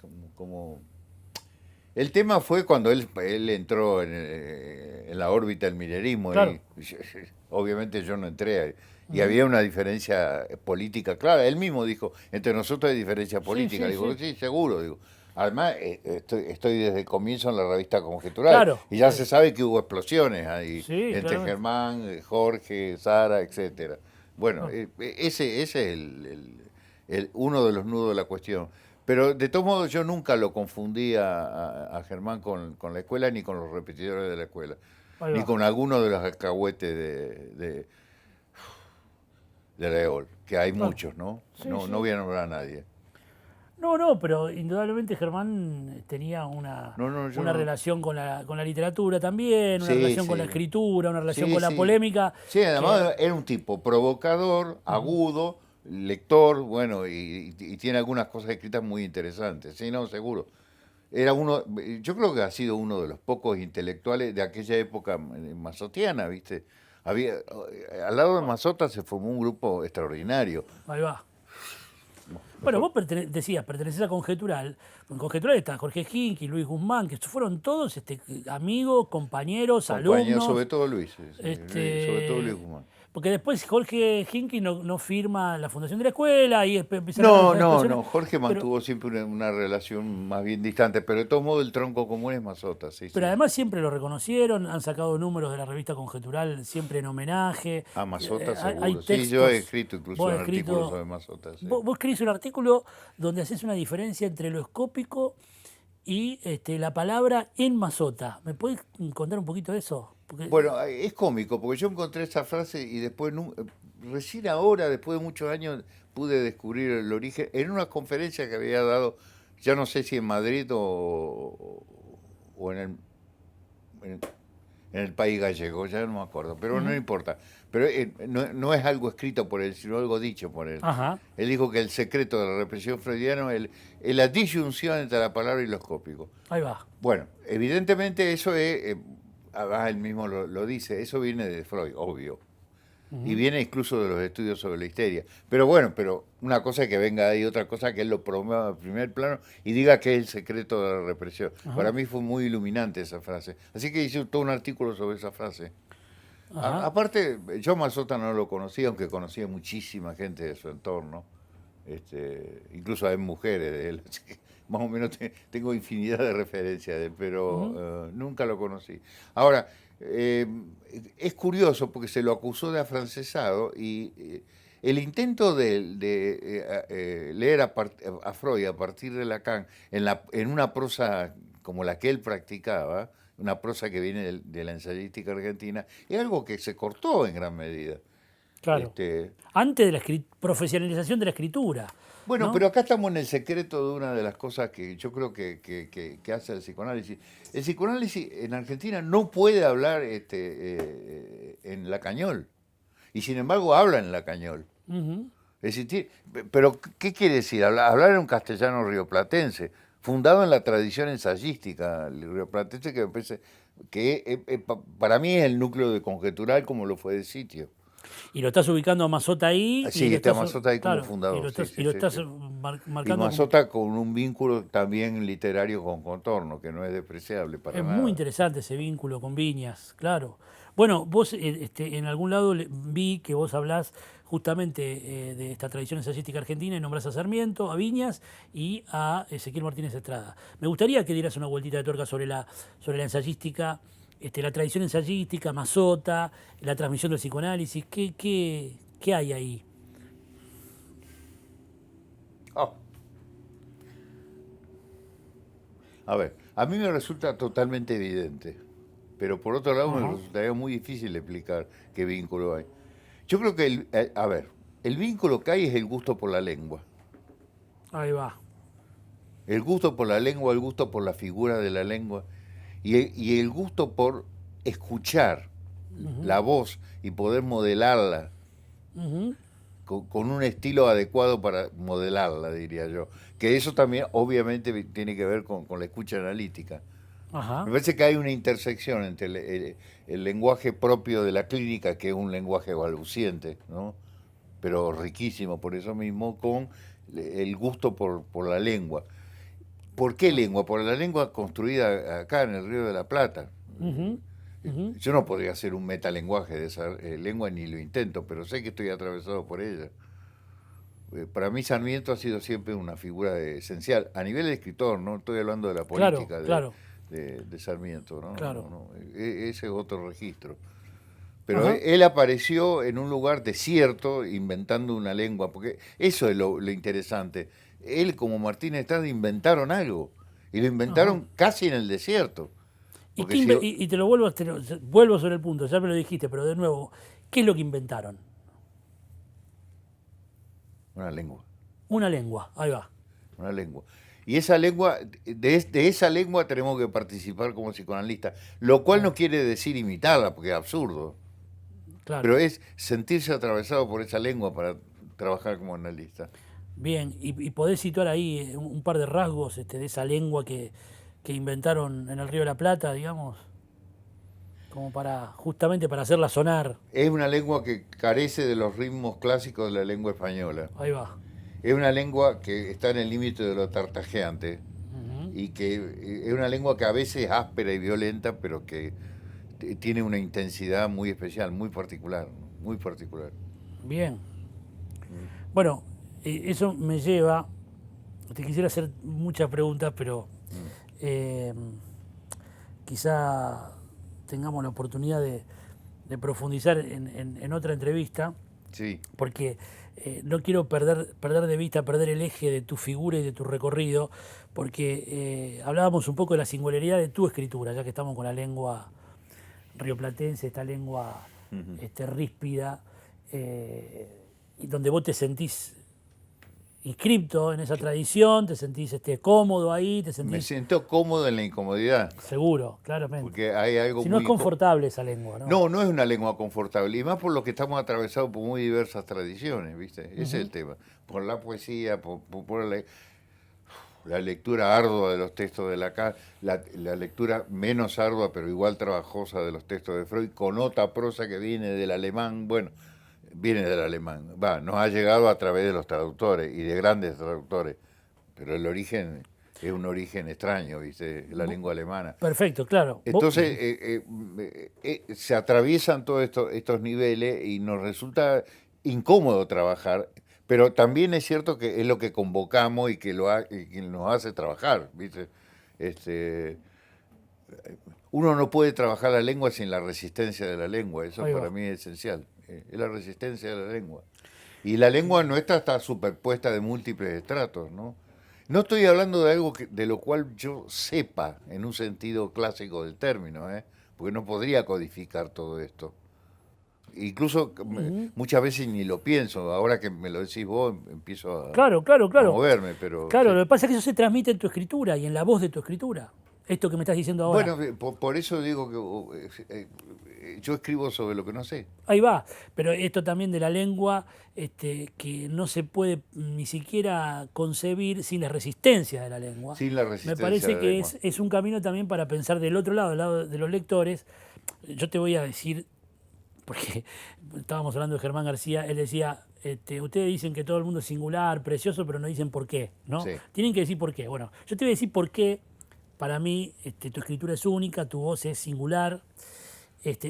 el tema fue cuando él entró en la órbita del minerismo y Claro. obviamente yo no entré ahí. Y Ujú. había una diferencia política clara. Él mismo dijo, entre nosotros hay diferencia Sí, política. sí, Digo, sí. sí, seguro. Digo. Además, estoy desde el comienzo en la revista Conjetural Claro. y ya se sabe que hubo explosiones ahí Sí, entre claramente. Germán, Jorge, Sara, etcétera. Bueno, Claro. ese es uno de los nudos de la cuestión. Pero de todos modos yo nunca lo confundí a Germán con la escuela ni con los repetidores de la escuela, Ahí ni va. con alguno de los alcahuetes de la EOL, que hay Claro. muchos, ¿no? Sí, No, no sí. voy a nombrar a nadie. No, no, pero indudablemente Germán tenía No, no, yo una no. relación con la literatura también, una Sí, relación con la sí. escritura, una relación Sí, con la sí. polémica, Sí, que además era un tipo provocador, agudo, lector, bueno, y tiene algunas cosas escritas muy interesantes. Sí, no, seguro. Era uno, yo creo que ha sido uno de los pocos intelectuales de aquella época mazotiana, ¿viste? Había, al lado de Mazota se formó un grupo extraordinario. ahí va. Bueno, Mejor vos decías, pertenecés a Conjetural. En Conjetural está Jorge Hinky, Luis Guzmán, que fueron todos amigos, compañeros, compañero, sobre alumnos. todo Luis, sobre todo Luis Este, Guzmán. porque después Jorge Hinky no firma la fundación de la escuela y empiezan No, esas no, explosiones. no. Jorge Pero, mantuvo siempre una relación más bien distante, pero de todos modos el tronco común es Mazota, sí, pero sí. además siempre lo reconocieron, han sacado números de la revista Conjetural siempre en homenaje. A Mazota Hay seguro. Sí, yo he textos, escrito incluso vos un has artículo escrito, sobre Mazota, sí. vos escribís un artículo donde haces una diferencia entre lo escópico y la palabra en Mazota. ¿Me puedes contar un poquito de eso? Porque, Bueno, es cómico, porque yo encontré esa frase y después, recién ahora, después de muchos años, pude descubrir el origen en una conferencia que había dado, ya no sé si en Madrid o en, en el país gallego, ya no me acuerdo, pero no ujú, importa. Pero no es algo escrito por él, sino algo dicho por él. ajá, Él dijo que el secreto de la represión freudiana es la disyunción entre la palabra y lo escópico. ahí va. Bueno, evidentemente eso es, además él mismo lo dice, eso viene de Freud, obvio. Y Ujú, viene incluso de los estudios sobre la histeria. Pero bueno, pero una cosa es que venga ahí, otra cosa que él lo promueva en primer plano y diga que es el secreto de la represión. Para ajá, mí fue muy iluminante esa frase. Así que hice todo un artículo sobre esa frase. ajá. Aparte, yo Mazota no lo conocía, aunque conocía muchísima gente de su entorno. Incluso hay mujeres de él. Así que más o menos tengo infinidad de referencias de él, Ujú, pero nunca lo conocí. Ahora, eh, es curioso porque se lo acusó de afrancesado y el intento de leer a Freud a partir de Lacan en una prosa como la que él practicaba, una prosa que viene de la ensayística argentina, es algo que se cortó en gran medida. claro. Este, Antes de la profesionalización de la escritura, Bueno, ¿no? pero acá estamos en el secreto de una de las cosas que yo creo que hace el psicoanálisis. El psicoanálisis en Argentina no puede hablar en la cañol, y sin embargo habla en la cañol. Ujú. Es decir, pero ¿qué quiere decir? Hablar en un castellano rioplatense, fundado en la tradición ensayística rioplatense, que me parece que para mí es el núcleo de Conjetural como lo fue de Sitio. Y lo estás ubicando a Mazota ahí y Sí, lo está estás, Mazota ahí como claro, fundador, sí, y sí, lo sí, estás sí. Y marcando como... Mazota con un vínculo también literario con Contorno, que no es despreciable para Es muy nada. interesante ese vínculo con Viñas, claro. Bueno, vos en algún lado vi que vos hablás justamente de esta tradición ensayística argentina y nombrás a Sarmiento, a Viñas y a Ezequiel Martínez Estrada. Me gustaría que dieras una vueltita de tuerca sobre la ensayística, la tradición ensayística, Mazota, la transmisión del psicoanálisis. ¿Qué hay ahí? Oh, a ver, a mí me resulta totalmente evidente, pero por otro lado me Ajá, resultaría muy difícil explicar qué vínculo hay. Yo creo que, a ver, el vínculo que hay es el gusto por la lengua. ahí va. El gusto por la lengua, el gusto por la figura de la lengua y el gusto por escuchar Ujú, la voz y poder modelarla ujú, con un estilo adecuado para modelarla, diría yo. Que eso también obviamente tiene que ver con la escucha analítica. Ajá. Me parece que hay una intersección entre el lenguaje propio de la clínica, que es un lenguaje balbuciente, ¿no? Pero riquísimo por eso mismo, con el gusto por la lengua. ¿Por qué lengua? Por la lengua construida acá en el Río de la Plata. Ujú, ujú. Yo no podría hacer un metalenguaje de esa lengua, ni lo intento, pero sé que estoy atravesado por ella. Para mí Sarmiento ha sido siempre una figura esencial, a nivel de escritor, no estoy hablando de la Claro, política claro, de Sarmiento, ¿no? claro. Ese es otro registro. Pero Ajá. él apareció en un lugar desierto inventando una lengua, porque eso es lo interesante. Él como Martín Estrada inventaron algo, y lo Ajá. inventaron casi en el desierto. ¿Y, Porque si y te lo vuelvo, vuelvo sobre el punto, ya me lo dijiste, pero de nuevo, ¿qué es lo que inventaron? una lengua, Una lengua, ahí va. una lengua. Y esa lengua, de esa lengua tenemos que participar como psicoanalistas, lo cual no Claro, quiere decir imitarla, porque es absurdo, claro. pero es sentirse atravesado por esa lengua para trabajar como analista. Bien, y podés situar ahí un par de rasgos de esa lengua que inventaron en el Río de la Plata, digamos, como para, justamente para hacerla sonar. Es una lengua que carece de los ritmos clásicos de la lengua española. Ahí va. Es una lengua que está en el límite de lo tartajeante Ujú. y que es una lengua que a veces es áspera y violenta, pero que tiene una intensidad muy especial, muy particular, muy particular. Bien. Bueno, eso me lleva, te quisiera hacer muchas preguntas, pero eh, quizá tengamos la oportunidad de profundizar en otra entrevista, Sí, porque no quiero perder de vista, perder el eje de tu figura y de tu recorrido, porque hablábamos un poco de la singularidad de tu escritura, ya que estamos con la lengua rioplatense, esta lengua ríspida, y donde vos te sentís inscripto en esa tradición, te sentís cómodo ahí, te me sentís siento cómodo en la incomodidad, seguro, claramente. porque hay algo Si no es muy... confortable esa lengua, ¿no? No, no es una lengua confortable, y más por lo que estamos atravesados por muy diversas tradiciones, ¿viste? Ese es el Ujú. tema. Por la poesía, por la lectura ardua de los textos de Lacan, la lectura menos ardua pero igual trabajosa de los textos de Freud, con otra prosa que viene del alemán, bueno, viene del alemán, nos ha llegado a través de los traductores y de grandes traductores, pero el origen es un origen extraño, ¿viste? La lengua alemana. Perfecto, claro. Entonces se atraviesan todos estos niveles y nos resulta incómodo trabajar, pero también es cierto que es lo que convocamos y y que nos hace trabajar, ¿viste? Este, uno no puede trabajar la lengua sin la resistencia de la lengua, eso Ahí para va. mí es esencial, es la resistencia de la lengua. Y la lengua nuestra está superpuesta de múltiples estratos, ¿no? No estoy hablando de algo de lo cual yo sepa en un sentido clásico del término, ¿eh? Porque no podría codificar todo esto. Incluso Ujú. muchas veces ni lo pienso, ahora que me lo decís vos empiezo Claro, claro, a claro. moverme, pero Claro, sí. lo que pasa es que eso se transmite en tu escritura y en la voz de tu escritura. Esto que me estás diciendo ahora. Bueno, por eso digo que yo escribo sobre lo que no sé, Ahí va. Pero esto también de la lengua, que no se puede ni siquiera concebir sin la resistencia de la lengua. sin la Me resistencia de parece la que lengua. es un camino también para pensar del lado de los lectores. Yo te voy a decir, porque estábamos hablando de Germán García, él decía, ustedes dicen que todo el mundo es singular, precioso, pero no dicen por qué, ¿no? Sí, Tienen que decir por qué. Bueno, yo te voy a decir por qué para mí tu escritura es única, tu voz es singular.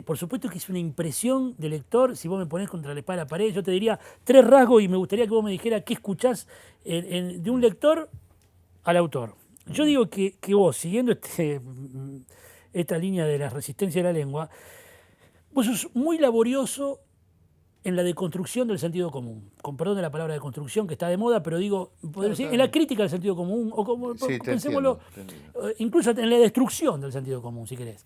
Por supuesto que es una impresión de lector, si vos me ponés contra la espada de la pared, yo te diría tres rasgos y me gustaría que vos me dijeras qué escuchás de un lector al autor. Yo digo que vos, siguiendo esta línea de la resistencia de la lengua, vos sos muy laborioso en la deconstrucción del sentido común. Con perdón de la palabra deconstrucción, que está de moda, pero digo, no, decir, está en la bien. crítica del sentido común, o como, Sí, te pensémoslo, entiendo, te entiendo. incluso en la destrucción del sentido común, si querés.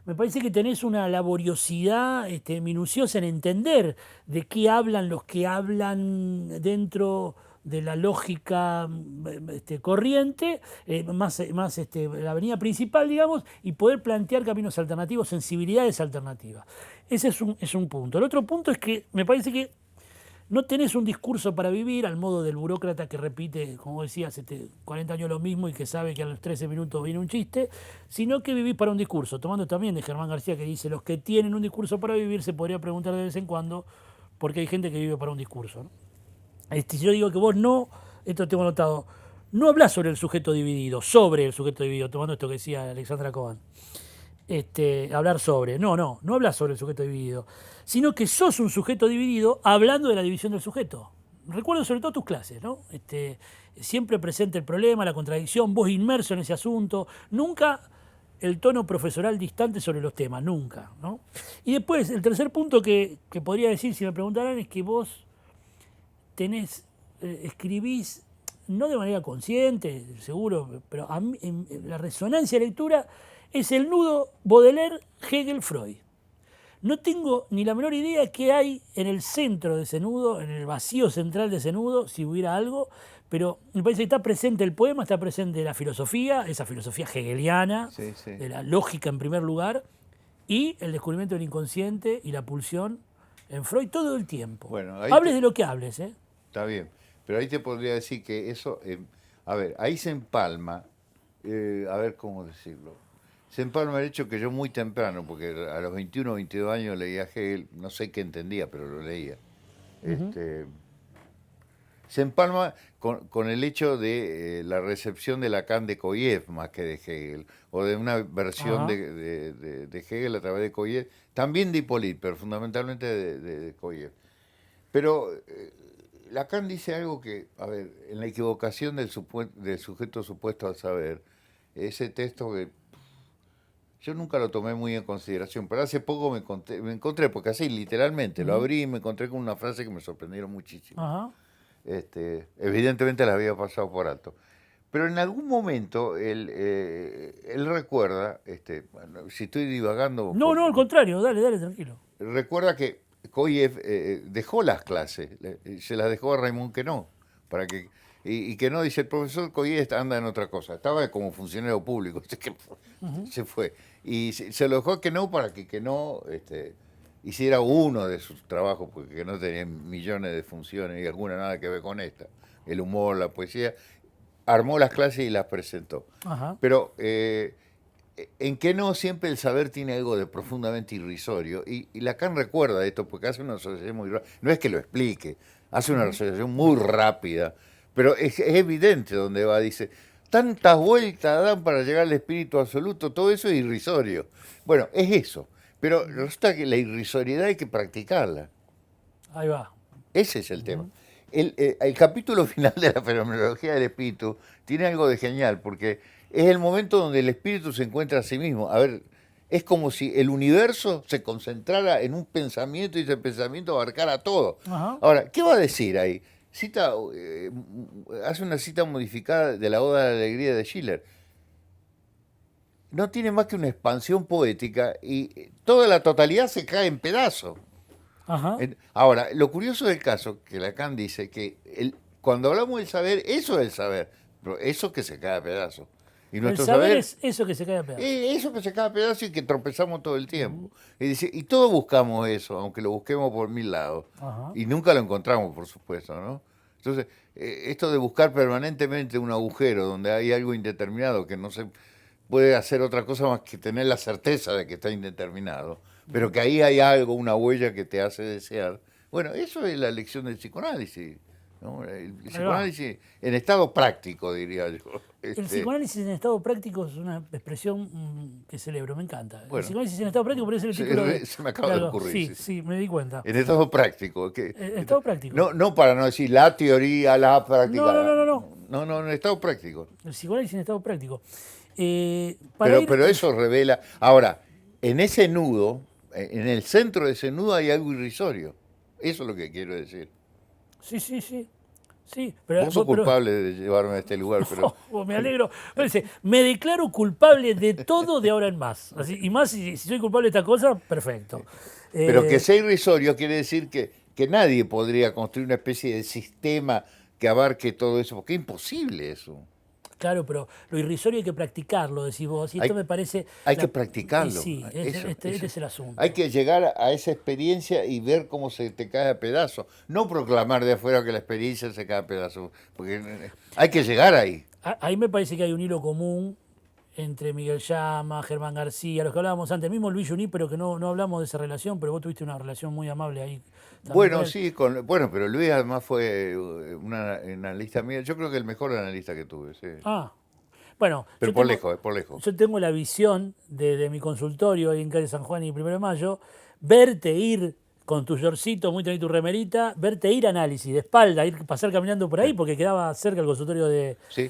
Me parece que tenés una laboriosidad minuciosa en entender de qué hablan los que hablan dentro de la lógica corriente, más la avenida principal, digamos, y poder plantear caminos alternativos, sensibilidades alternativas. Ese es un punto. El otro punto es que me parece que no tenés un discurso para vivir al modo del burócrata que repite, como decía, hace 40 años lo mismo y que sabe que a los 13 minutos viene un chiste, sino que vivís para un discurso. Tomando también de Germán García, que dice, los que tienen un discurso para vivir se podría preguntar de vez en cuando por qué hay gente que vive para un discurso, ¿no? Yo digo que vos no, esto tengo anotado, no hablás sobre el sujeto dividido, sobre el sujeto dividido, tomando esto que decía Alexandra Cohen. Hablar sobre. No hablas sobre el sujeto dividido, sino que sos un sujeto dividido hablando de la división del sujeto. Recuerdo sobre todo tus clases, ¿no? Siempre presente el problema, la contradicción, vos inmerso en ese asunto, nunca el tono profesoral distante sobre los temas, nunca, ¿no? Y después, el tercer punto que podría decir, si me preguntaran, es que vos escribís, no de manera consciente, seguro, pero a mí, en la resonancia de lectura es el nudo Baudelaire, Hegel, Freud. No tengo ni la menor idea qué hay en el centro de ese nudo, en el vacío central de ese nudo, si hubiera algo, pero me parece que está presente el poema, está presente la filosofía, esa filosofía hegeliana, Sí, sí. de la lógica en primer lugar, y el descubrimiento del inconsciente y la pulsión en Freud todo el tiempo. Bueno, ahí hables de lo que hables, ¿eh? Está bien, pero ahí te podría decir que eso, a ver, ahí se empalma, a ver cómo decirlo, se empalma el hecho que yo muy temprano, porque a los 21 o 22 años leía Hegel, no sé qué entendía, pero lo leía. Se empalma con el hecho de la recepción de Lacan de Koyev más que de Hegel, o de una versión de Hegel a través de Koyev, también de Hippolyte, pero fundamentalmente de Koyev. Pero Lacan dice algo que, a ver, en la equivocación del sujeto supuesto al saber, ese texto que yo nunca lo tomé muy en consideración, pero hace poco me encontré, porque así literalmente lo abrí y me encontré con una frase que me sorprendieron muchísimo. Ajá. Evidentemente la había pasado por alto. Pero en algún momento él recuerda, bueno, si estoy divagando... No, al contrario, dale, tranquilo. Recuerda que Koyev dejó las clases, se las dejó a Raymond Queneau, para que, y Queneau dice, el profesor Koyev anda en otra cosa, estaba como funcionario público, se fue, y se lo dejó a Queneau para que Queneau hiciera uno de sus trabajos, porque Queneau tenía millones de funciones y alguna nada que ver con esta, el humor, la poesía, armó las clases y las presentó. Ajá. Pero... en que no siempre el saber tiene algo de profundamente irrisorio, y Lacan recuerda esto porque hace una asociación muy rápida, no es que lo explique, hace una asociación muy rápida, pero es evidente donde va, dice, tantas vueltas dan para llegar al espíritu absoluto, todo eso es irrisorio. Bueno, es eso, pero resulta que la irrisoriedad hay que practicarla. Ahí va. Ese es el tema. El capítulo final de la fenomenología del espíritu tiene algo de genial, porque es el momento donde el espíritu se encuentra a sí mismo. A ver, es como si el universo se concentrara en un pensamiento y ese pensamiento abarcara todo. Ajá. Ahora, ¿qué va a decir ahí? Hace una cita modificada de la Oda de la Alegría de Schiller. No tiene más que una expansión poética y toda la totalidad se cae en pedazos. Ajá. Ahora, lo curioso del caso, que Lacan dice que cuando hablamos del saber, eso es el saber, pero eso que se cae a pedazos. Y El saber es eso que se cae a pedazos. eso que se cae a pedazos y que tropezamos todo el tiempo. Y todos buscamos eso, aunque lo busquemos por 1000 lados. Ajá. Y nunca lo encontramos, por supuesto, ¿no? Entonces, esto de buscar permanentemente un agujero donde hay algo indeterminado que no se puede hacer otra cosa más que tener la certeza de que está indeterminado, pero que ahí hay algo, una huella que te hace desear. Bueno, eso es la lección del psicoanálisis, ¿no? El psicoanálisis en estado práctico, diría yo. El psicoanálisis en estado práctico es una expresión que celebro, me encanta. El Bueno, psicoanálisis en estado práctico parece el título de... se me acaba de ocurrir. Sí, me di cuenta. En estado práctico. En estado práctico. No para no decir la teoría, la práctica. No. No, en estado práctico. El psicoanálisis en estado práctico. Pero eso revela... Ahora, en ese nudo, en el centro de ese nudo hay algo irrisorio. Eso es lo que quiero decir. Sí, pero, vos sos culpable de llevarme a este lugar, pero... me alegro. Me declaro culpable de todo de ahora en más. Así, y más si soy culpable de esta cosa, perfecto. Pero que sea irrisorio quiere decir que nadie podría construir una especie de sistema que abarque todo eso, porque es imposible eso. Claro, pero lo irrisorio hay que practicarlo, decís vos. Y esto Hay, me parece... hay que Y practicarlo. sí, Eso, este eso. es el Hay asunto. que llegar a esa experiencia y ver cómo se te cae a pedazos. No proclamar de afuera que la experiencia se cae a pedazos. Porque hay que llegar ahí. Ahí me parece que hay un hilo común entre Miguel Llama, Germán García, los que hablábamos antes, mismo Luis Juní, pero que no hablamos de esa relación, pero vos tuviste una relación muy amable ahí también con Bueno, él. sí, bueno, pero Luis además fue un analista mío. Yo creo que el mejor analista que tuve, sí. Ah, bueno, Pero por lejos, por lejos. yo tengo la visión de mi consultorio ahí en calle San Juan y 1 de Mayo, verte ir con tu shortcito, muy tranquilo, tu remerita, verte ir a análisis, de espalda, pasar caminando por ahí, porque quedaba cerca el consultorio Sí,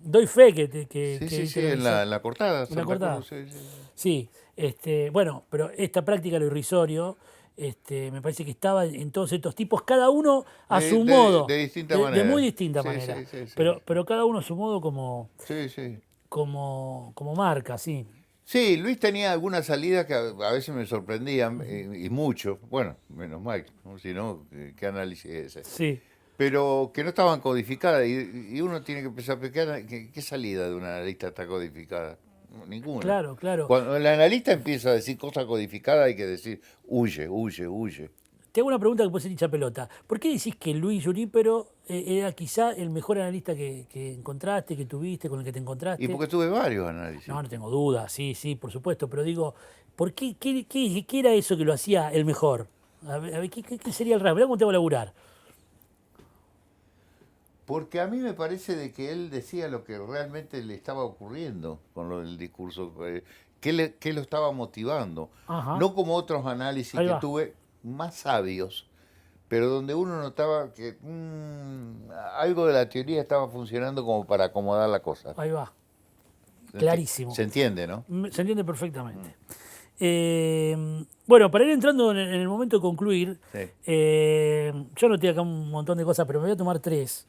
Doy fe sí, que sí, viste sí, lo que hizo. en la cortada, Una Santa cortada. Cruz, sí, sí, sí. Sí, bueno, pero esta práctica, lo irrisorio, me parece que estaba en todos estos tipos, cada uno a su De modo, distinta de muy manera. distinta Sí, manera, sí, sí, sí. pero cada uno a su modo Sí, sí. como marca, sí. Sí, Luis tenía algunas salidas que a veces me sorprendían y mucho. Bueno, menos mal, ¿no? Si no, ¿qué análisis es ese? Sí, Pero que no estaban codificadas y uno tiene que pensar, ¿qué salida de un analista está codificada? No, ninguna. claro, claro. Cuando el analista empieza a decir cosas codificadas hay que decir, huye, huye, huye. Te hago una pregunta que puede ser hincha pelota. ¿Por qué decís que Luis Junípero era quizá el mejor analista que encontraste, que tuviste, con el que te Y encontraste? porque tuve varios análisis. No tengo duda, sí, sí, por supuesto, pero digo, ¿por qué era eso que lo hacía el mejor? A ver, ¿qué sería el rasgo? Mirá cómo te va a laburar. Porque a mí me parece de que él decía lo que realmente le estaba ocurriendo con lo del discurso, qué lo estaba motivando. Ajá, No como otros análisis ahí que va, tuve más sabios, pero donde uno notaba que algo de la teoría estaba funcionando como para acomodar la cosa. ahí va, Se clarísimo. entiende, ¿no? Se entiende perfectamente. Bueno, para ir entrando en el momento de concluir, Sí. yo anoté acá un montón de cosas, pero me voy a tomar tres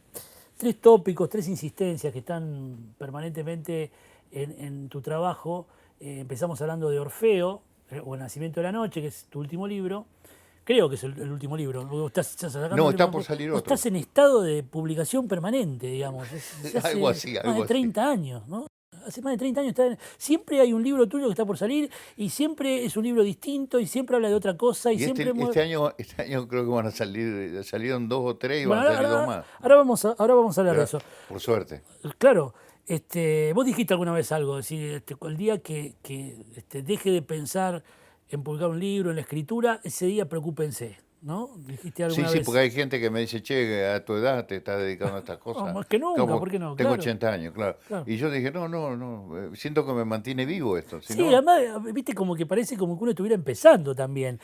tópicos, tres insistencias que están permanentemente en tu trabajo. Empezamos hablando de Orfeo, o El nacimiento de la noche, que es tu último libro. Creo que es el último libro. Estás sacando No, el está último, por salir vos otro. estás en estado de publicación permanente, digamos. Se Algo hace así, más algo de así. 30 años, ¿no? Hace más de 30 años siempre hay un libro tuyo que está por salir y siempre es un libro distinto y siempre habla de otra cosa y Y siempre... este año creo que van a salir, salieron dos o tres y van Bueno, a salir dos más. ahora vamos a hablar de eso. Por suerte. Claro, vos dijiste alguna vez algo, decir, el día que deje de pensar en publicar un libro, en la escritura, ese día preocúpense, ¿no? Dijiste Sí, alguna sí, porque vez. hay gente que me dice, che, a tu edad te estás dedicando a estas Oh, cosas. más que nunca, Como ¿por qué no? tengo Claro, 80 años, claro. claro. Y yo dije, no, siento que me mantiene vivo esto. Si Sí, no, además, viste, como que parece como que uno estuviera empezando también,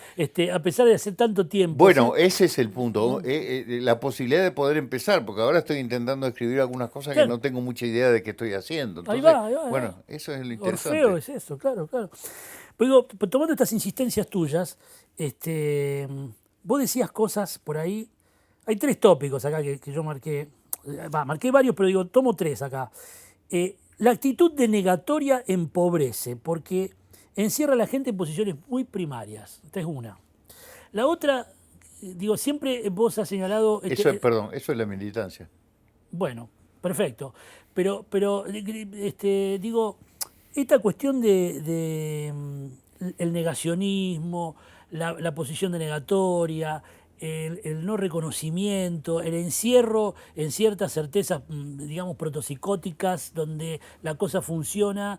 a pesar de hacer tanto tiempo. bueno, ese es el punto, la posibilidad de poder empezar, porque ahora estoy intentando escribir algunas cosas que Claro, no tengo mucha idea de qué estoy haciendo. ahí Entonces, va, ahí va, ahí bueno, va. eso es lo Orfeo interesante. es eso, claro, claro. Pero digo, tomando estas insistencias tuyas, vos decías cosas por ahí. Hay tres tópicos acá que yo marqué. Marqué varios, pero digo, tomo tres acá. La actitud denegatoria empobrece, porque encierra a la gente en posiciones muy primarias. Esta es una. La otra, digo, siempre vos has señalado. Eso es, perdón, eso es la militancia. Bueno, perfecto. Pero digo, esta cuestión el negacionismo, la posición denegatoria, el no reconocimiento, el encierro en ciertas certezas, digamos, protopsicóticas, donde la cosa funciona,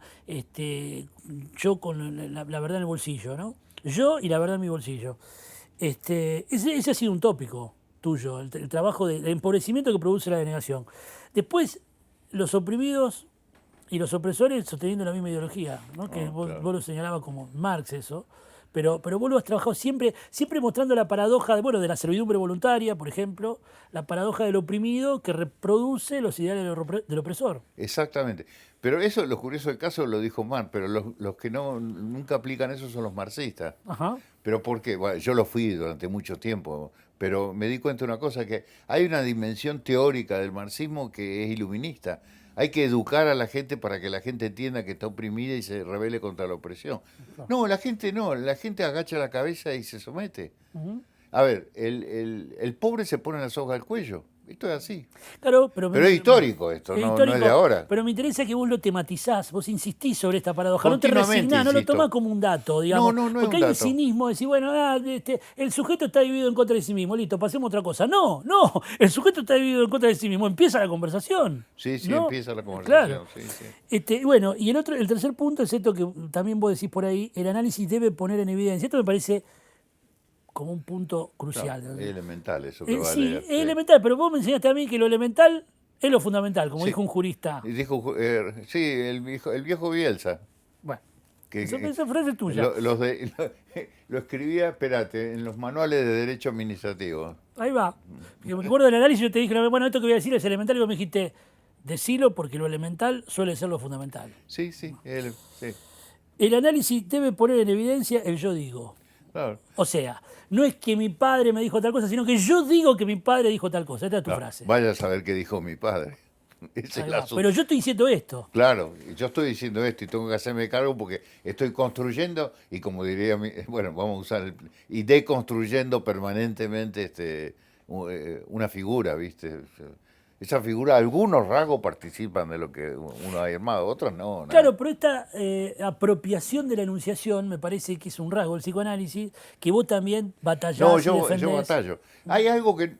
yo con la verdad en el bolsillo, ¿no? Yo y la verdad en mi bolsillo. Ese ha sido un tópico tuyo, el trabajo de empobrecimiento que produce la denegación. Después, los oprimidos y los opresores sosteniendo la misma ideología, ¿no? Que Oh, claro. vos lo señalabas como Marx eso, pero vos lo has trabajado siempre mostrando la paradoja de la servidumbre voluntaria, por ejemplo, la paradoja del oprimido que reproduce los ideales del opresor. Exactamente. Pero eso, lo curioso del caso lo dijo Marx, pero los que nunca aplican eso son los marxistas. Ajá, ¿Pero por qué? Bueno, yo lo fui durante mucho tiempo, pero me di cuenta de una cosa, que hay una dimensión teórica del marxismo que es iluminista. Hay que educar a la gente para que la gente entienda que está oprimida y se rebele contra la opresión. No, la gente agacha la cabeza y se somete. ujú, A ver, el pobre se pone la soga al cuello Esto es así. Claro, Pero es histórico esto, es no es de histórico, ahora. pero me interesa que vos lo tematizás, vos insistís sobre esta paradoja, no te Continuamente resignás, no lo tomás insisto. como un dato, No, digamos, no es porque un hay un dato. cinismo de decir, bueno, el sujeto está dividido en contra de sí mismo, listo, pasemos a otra cosa. No, no, el sujeto está dividido en contra de sí mismo, empieza la conversación, Sí, sí, ¿no? empieza la Claro. conversación, sí, sí. Bueno, y el tercer punto es esto que también vos decís por ahí, el análisis debe poner en evidencia. Esto me parece como un punto No, crucial. es elemental eso que va a Sí, leer, es sí. elemental, pero vos me enseñaste a mí que lo elemental es lo fundamental, como Sí, dijo un jurista. y dijo, sí, el viejo Bielsa, Bueno, que esa frase es tuya. lo escribía, espérate, en los manuales de derecho administrativo. Ahí va. Porque me acuerdo del análisis, yo te dije, bueno, esto que voy a decir es elemental, y vos me dijiste, decilo porque lo elemental suele ser lo fundamental. Sí, sí, sí, El análisis debe poner en evidencia el yo digo. claro. O sea, no es que mi padre me dijo tal cosa, sino que yo digo que mi padre dijo tal cosa. Esta es tu No, frase. vaya a saber qué dijo mi padre. Ese es Ahí el va. Pero asunto. yo estoy diciendo esto. Claro, yo estoy diciendo esto y tengo que hacerme cargo porque estoy construyendo y como diría, bueno, vamos a usar y deconstruyendo permanentemente una figura, ¿viste? Esa figura, algunos rasgos participan de lo que uno ha armado, otros no, nada. Claro, pero esta apropiación de la enunciación me parece que es un rasgo del psicoanálisis que vos también No, batallás y yo defendés. batallo. Hay algo que,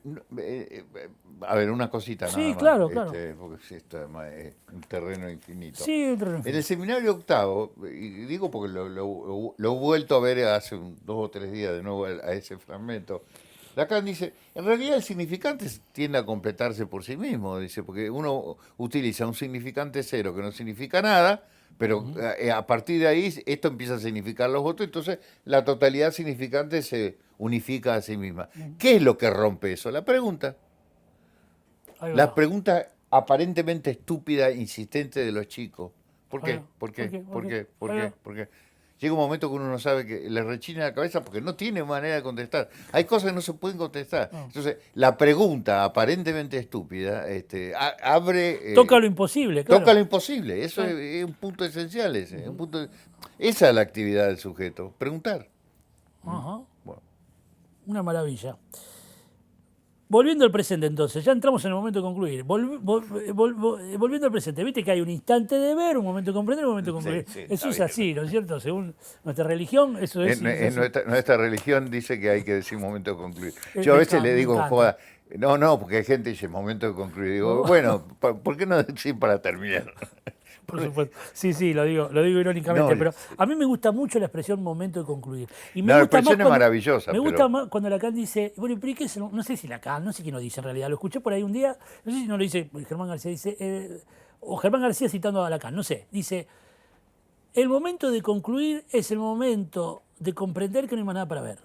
a ver, una cosita nada Sí, más, claro, claro. porque sí, esto además es un terreno infinito. Sí, otro En el infinito. seminario octavo, y digo porque lo he vuelto a ver hace 2 o 3 días de nuevo a ese fragmento, Lacan dice, en realidad el significante tiende a completarse por sí mismo, dice, porque uno utiliza un significante cero que no significa nada, pero a partir de ahí esto empieza a significar los otros, entonces la totalidad significante se unifica a sí misma. ¿Qué es lo que rompe eso? La pregunta. Ahí La va. pregunta aparentemente estúpida, insistente de los chicos. ¿Por Ahí qué? va. ¿Por ¿Por qué? qué? ¿Por ¿Por qué? qué? ¿Por Ahí qué? va. ¿Por qué? Llega un momento que uno no sabe que le rechina la cabeza porque no tiene manera de contestar. Hay cosas que no se pueden contestar. No. Entonces, la pregunta aparentemente estúpida Toca abre, lo imposible, toca claro. lo imposible. Eso Claro. es un punto esencial ese. Esa es la actividad del sujeto. Preguntar. ¿Mm? Ajá. Bueno, Una maravilla. Volviendo al presente entonces, ya entramos en el momento de concluir. Volviendo al presente, viste que hay un instante de ver, un momento de comprender, un momento de sí, concluir. sí, Eso está es bien. así, ¿no es cierto? Según nuestra religión, eso es En así. nuestra religión dice que hay que decir momento de concluir. Yo a Me, veces le me digo en encanta. joda, no, porque hay gente que dice momento de concluir. Digo, ¿No? bueno, ¿por qué no decir para terminar? Por supuesto. Sí, sí, lo digo No, irónicamente, pero a mí me gusta mucho la expresión momento de concluir. Y me no, la gusta más expresión es cuando maravillosa, me gusta pero más cuando Lacan dice, bueno, pero ¿y qué es? No sé si Lacan, no sé quién lo dice en realidad. Lo escuché por ahí un día, no sé si no lo dice Germán García, dice, o Germán García citando a Lacan, no sé, dice, el momento de concluir es el momento de comprender que no hay más nada para ver,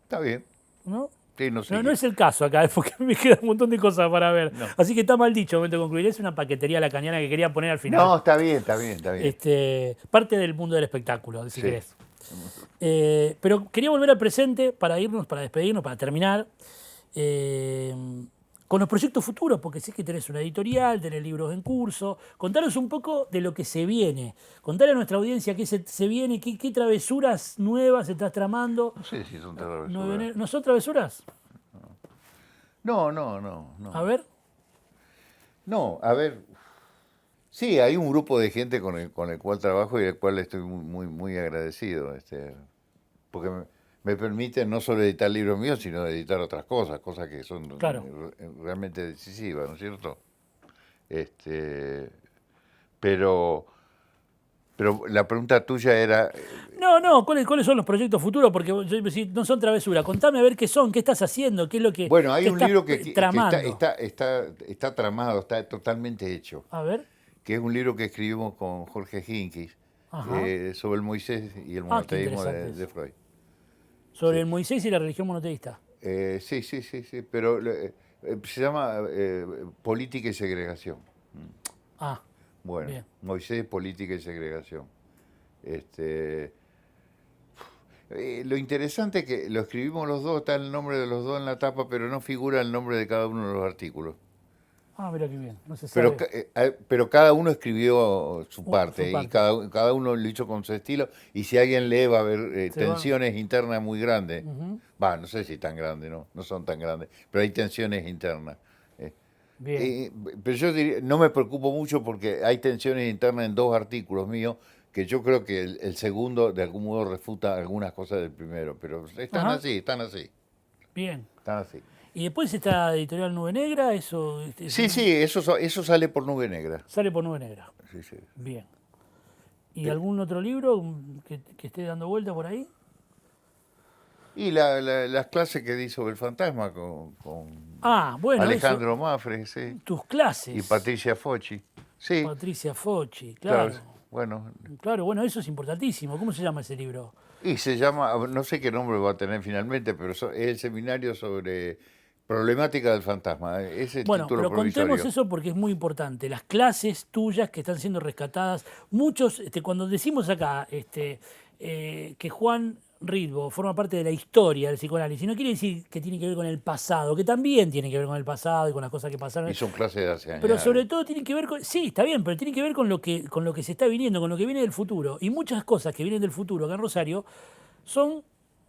está bien. ¿no? Sí, no sé No, no qué. es el caso acá, porque me queda un montón de cosas para ver. No. Así que está mal dicho, momento de concluir. Es una paquetería lacaniana que quería poner al final. No, está bien, está bien, está bien. Parte del mundo del espectáculo, si Sí. querés. Pero quería volver al presente para irnos, para despedirnos, para terminar. eh, con los proyectos futuros, porque sé que tenés una editorial, tenés libros en curso. Contanos un poco de lo que se viene. Contale a nuestra audiencia qué se viene, qué travesuras nuevas estás tramando. No sé si son ¿No, travesuras. ¿No son travesuras? No, no, no, A no. ver. No, a ver. Sí, hay un grupo de gente con el cual trabajo y del cual estoy muy agradecido. Porque me permiten no solo editar libros míos, sino editar otras cosas que son Claro. realmente decisivas, ¿no es cierto? Este, pero, pero la pregunta tuya era, No, no, ¿cuáles son los proyectos futuros? Porque si no son travesuras. Contame a ver qué son, qué estás haciendo, qué es lo bueno, hay que un estás libro que tramando. está tramado, está totalmente hecho, A ver. que es un libro que escribimos con Jorge Hinkis Ajá. sobre el Moisés y el Ah, qué monoteísmo interesante de eso. Freud. Sobre Sí. el Moisés y la religión monoteísta. Sí, sí, sí, sí, pero se llama Política y Segregación. Ah, Bueno, bien. Moisés, Política y Segregación. Este, lo interesante es que lo escribimos los dos, está el nombre de los dos en la tapa, pero no figura el nombre de cada uno de los artículos. Ah, mira qué bien, no se Pero, sabe. pero cada uno escribió su Su parte y parte. cada uno lo hizo con su estilo. Y si alguien lee va a haber Se va. tensiones internas muy grandes. Ujú. Va, no sé si tan grandes, no, no son tan grandes, pero hay tensiones internas. Eh, Bien. eh, pero yo diría, no me preocupo mucho porque hay tensiones internas en dos artículos míos que yo creo que el segundo de algún modo refuta algunas cosas del primero, pero están Ajá, así, están así, bien. están así. Y después está Editorial Nube Negra, eso Sí, sí, eso, eso sale por Nube Negra. sale por Nube Negra. Sí, sí. Bien. ¿Y Eh, algún otro libro que esté dando vuelta por ahí? Y las clases que di sobre el fantasma con Ah, bueno, eso. Alejandro Mafre, sí, Tus y clases. Patricia Fochi. Sí, Patricia Fochi, claro, claro. bueno. Claro, bueno, eso es importantísimo. ¿Cómo se llama ese libro? Y se llama, no sé qué nombre va a tener finalmente, pero es el seminario sobre problemática del fantasma, ese es el Bueno, título pero contemos provisorio. eso porque es muy importante. Las clases tuyas que están siendo rescatadas, muchos, cuando decimos acá que Juan Ritvo forma parte de la historia del psicoanálisis, no quiere decir que tiene que ver con el pasado, que también tiene que ver con el pasado y con las cosas que pasaron, Y son clases de hace pero años. sobre todo tiene que ver con, sí, está bien, pero tiene que ver con lo que se está viniendo, con lo que viene del futuro. Y muchas cosas que vienen del futuro acá en Rosario son,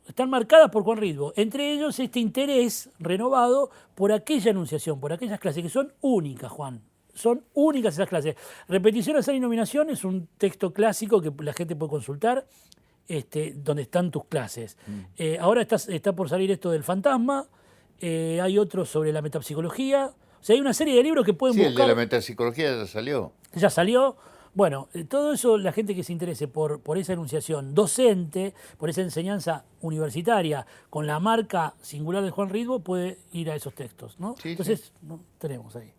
están marcadas por Juan Ritvo. Entre ellos este interés renovado por aquella enunciación, por aquellas clases que son únicas, Juan. Son únicas esas clases. Repetición, azar y nominación es un texto clásico que la gente puede consultar, donde están tus clases. Mm. Ahora está por salir esto del fantasma, hay otro sobre la metapsicología. O sea, hay una serie de libros que pueden Sí, el de la buscar, metapsicología ya salió. ya salió. Bueno, todo eso, la gente que se interese por esa enunciación docente, por esa enseñanza universitaria, con la marca singular de Juan Ritvo, puede ir a esos textos, ¿no? Sí, sí. Entonces, ¿no? Tenemos ahí.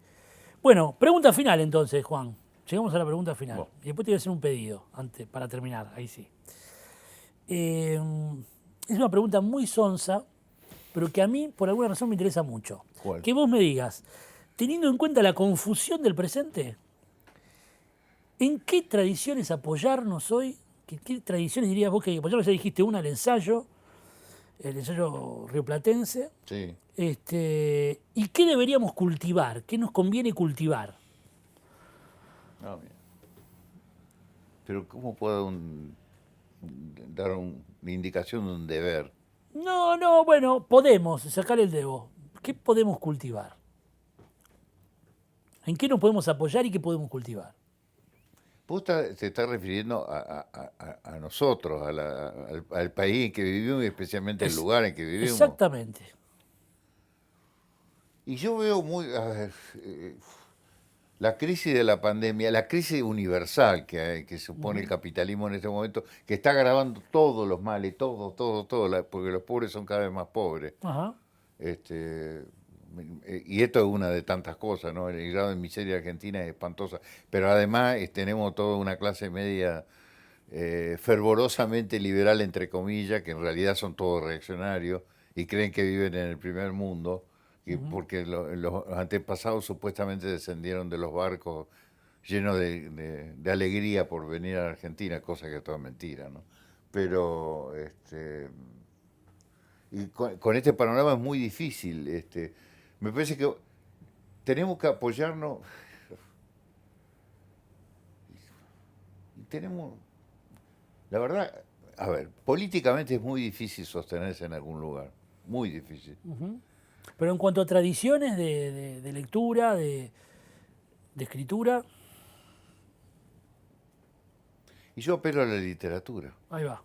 Bueno, pregunta final entonces, Juan. Llegamos a la pregunta final. Bueno, Y después te voy a hacer un pedido, antes, para terminar, ahí sí. Eh, es una pregunta muy sonsa, pero que a mí, por alguna razón, me interesa mucho. ¿cuál? Que vos me digas, teniendo en cuenta la confusión del presente, ¿en qué tradiciones apoyarnos hoy? ¿Qué tradiciones dirías vos que hay que apoyarnos? Ya dijiste una, el ensayo rioplatense. Sí. ¿Y qué deberíamos cultivar? ¿Qué nos conviene cultivar? Ah, mira. Pero ¿cómo puedo dar una indicación de un deber? No, no, bueno, podemos sacar el debo. ¿Qué podemos cultivar? ¿En qué nos podemos apoyar y qué podemos cultivar? Te estás refiriendo a nosotros, al país en que vivimos y especialmente el Es, lugar en que vivimos. exactamente. Y yo veo muy, a ver, la crisis de la pandemia, la crisis universal que supone el Ujú. capitalismo en este momento, que está agravando todos los males, todo, porque los pobres son cada vez más pobres. Ajá. Este, y esto es una de tantas cosas, ¿no? El grado de miseria argentina es espantosa. Pero además tenemos toda una clase media fervorosamente liberal, entre comillas, que en realidad son todos reaccionarios y creen que viven en el primer mundo, Ujú. porque los antepasados supuestamente descendieron de los barcos llenos de alegría por venir a la Argentina, cosa que es toda mentira, ¿no? Pero y con este panorama es muy difícil. Me parece que tenemos que apoyarnos. Tenemos, la verdad, a ver, políticamente es muy difícil sostenerse en algún lugar. Muy difícil. Ujú. Pero en cuanto a tradiciones de lectura, de escritura, Y yo apelo a la literatura. ahí va.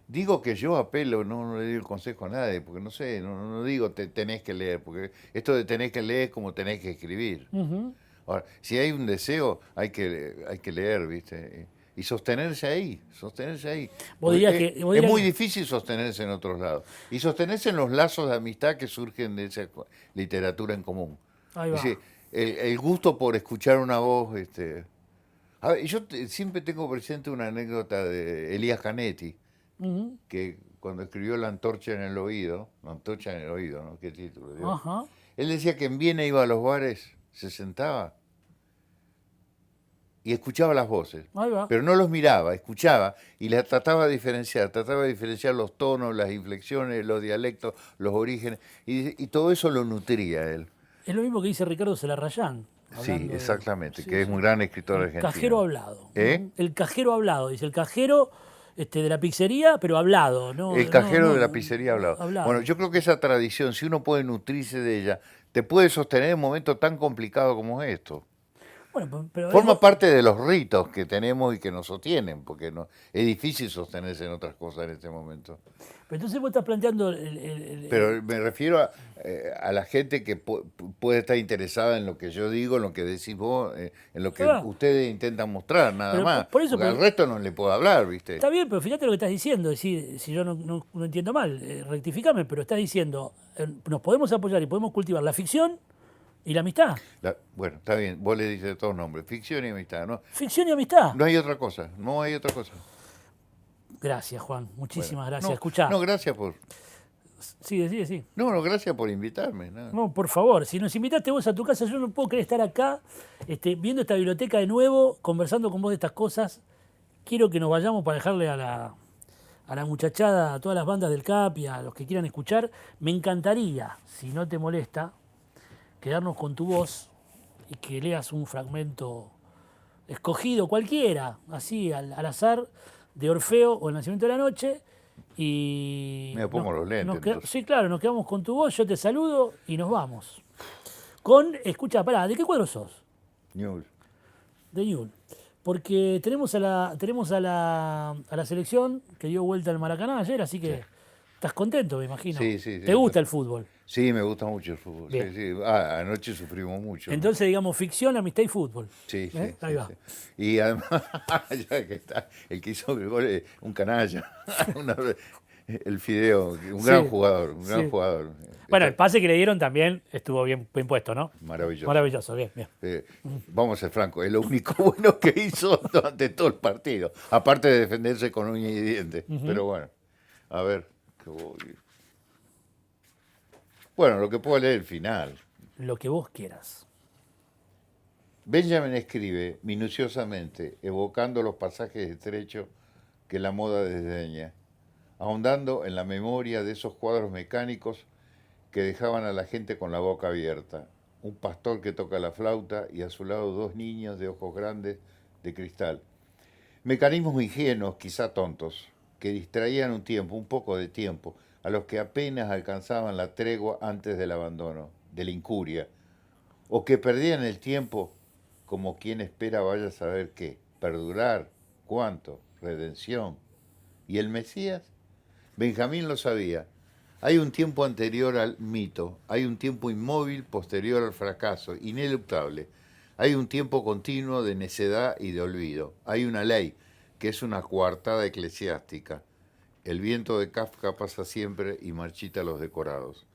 Digo que yo apelo, no le doy el consejo a nadie, porque no sé, no digo tenés que leer, porque esto de tenés que leer es como tenés que escribir. Ujú. Ahora, si hay un deseo, hay que leer, ¿viste? Y sostenerse ahí, sostenerse ahí. Vos Porque dirías que, vos es dirías muy que- difícil sostenerse en otros lados. Y sostenerse en los lazos de amistad que surgen de esa literatura en común. ahí Es va. decir, el gusto por escuchar una voz. A ver, siempre tengo presente una anécdota de Elías Canetti, Ujú. que cuando escribió La antorcha en el oído, La antorcha en el oído, ¿no? ¿Qué título, Dios? Ajá. Él decía que en Viena iba a los bares, se sentaba y escuchaba las voces, Ahí va. pero no los miraba, escuchaba y las trataba de diferenciar los tonos, las inflexiones, los dialectos, los orígenes, y todo eso lo nutría a él. Es lo mismo que dice Ricardo Celarrayán. Sí, exactamente, Sí, que es sí. un gran escritor El argentino. cajero hablado. ¿Eh? El cajero hablado, dice el cajero de la pizzería, pero hablado, no, El no, cajero de la no, pizzería hablado. Bueno, hablado. yo creo que esa tradición, si uno puede nutrirse de ella, te puede sostener en un momento tan complicado como esto. Bueno, pero Forma parte de los ritos que tenemos y que nos sostienen, porque no, es difícil sostenerse en otras cosas en este momento. pero entonces vos estás planteando Pero me refiero a la gente que puede estar interesada en lo que yo digo, en lo que decís vos, en lo que ah, ustedes intentan mostrar, nada pero más. por eso, Porque al pero resto no le puedo hablar, ¿viste? está bien, pero fíjate lo que estás diciendo, es decir, si yo no entiendo mal, rectificame, pero estás diciendo, nos podemos apoyar y podemos cultivar la ficción y la amistad. Bueno, está bien, vos le dices todos nombres, ficción y amistad, ¿no? Ficción y amistad. No hay otra cosa, no hay otra cosa. Gracias, Juan, Bueno, muchísimas gracias. no, Escuchá, no, gracias por, sigue, sigue, sí. no, gracias por invitarme. No. No, por favor, si nos invitaste vos a tu casa, yo no puedo querer estar acá, viendo esta biblioteca de nuevo, conversando con vos de estas cosas. Quiero que nos vayamos para dejarle a la muchachada, a todas las bandas del CAP y a los que quieran escuchar. Me encantaría, si no te molesta, quedarnos con tu voz y que leas un fragmento escogido, cualquiera, así, al azar, de Orfeo o El nacimiento de la noche. Y Me pongo los lentes. Entonces. sí, claro, nos quedamos con tu voz, yo te saludo y nos vamos. Escucha, pará, ¿de qué cuadro sos? News. De Newell. Porque tenemos a la selección que dio vuelta al Maracaná ayer, así que Sí. estás contento, me imagino. Sí, sí, sí. ¿Te gusta el fútbol? Sí, me gusta mucho el fútbol. Bien. Sí, sí. Ah, anoche sufrimos mucho. ¿No? Entonces, digamos, ficción, amistad y fútbol. Sí, sí, Ahí sí, va. sí. Y además, ya que está, el que hizo el gol es un canalla. El Fideo, un Sí, gran jugador, un gran sí. jugador. Bueno, el pase que le dieron también estuvo bien puesto, ¿no? Maravilloso. Maravilloso, bien, bien. Vamos a ser francos, es lo único bueno que hizo durante todo el partido. Aparte de defenderse con uña y dientes. Pero bueno, a ver. Bueno, lo que puedo leer el final. Lo que vos quieras. Benjamin escribe minuciosamente, evocando los pasajes estrechos que la moda desdeña, ahondando en la memoria de esos cuadros mecánicos que dejaban a la gente con la boca abierta. Un pastor que toca la flauta y a su lado dos niños de ojos grandes de cristal. Mecanismos ingenuos, quizá tontos, que distraían un poco de tiempo, a los que apenas alcanzaban la tregua antes del abandono, de la incuria, o que perdían el tiempo como quien espera vaya a saber qué, perdurar, cuánto, redención. ¿Y el Mesías? Benjamín lo sabía. Hay un tiempo anterior al mito, hay un tiempo inmóvil posterior al fracaso, ineluctable. Hay un tiempo continuo de necedad y de olvido. Hay una ley, que es una coartada eclesiástica. El viento de Kafka pasa siempre y marchita los decorados.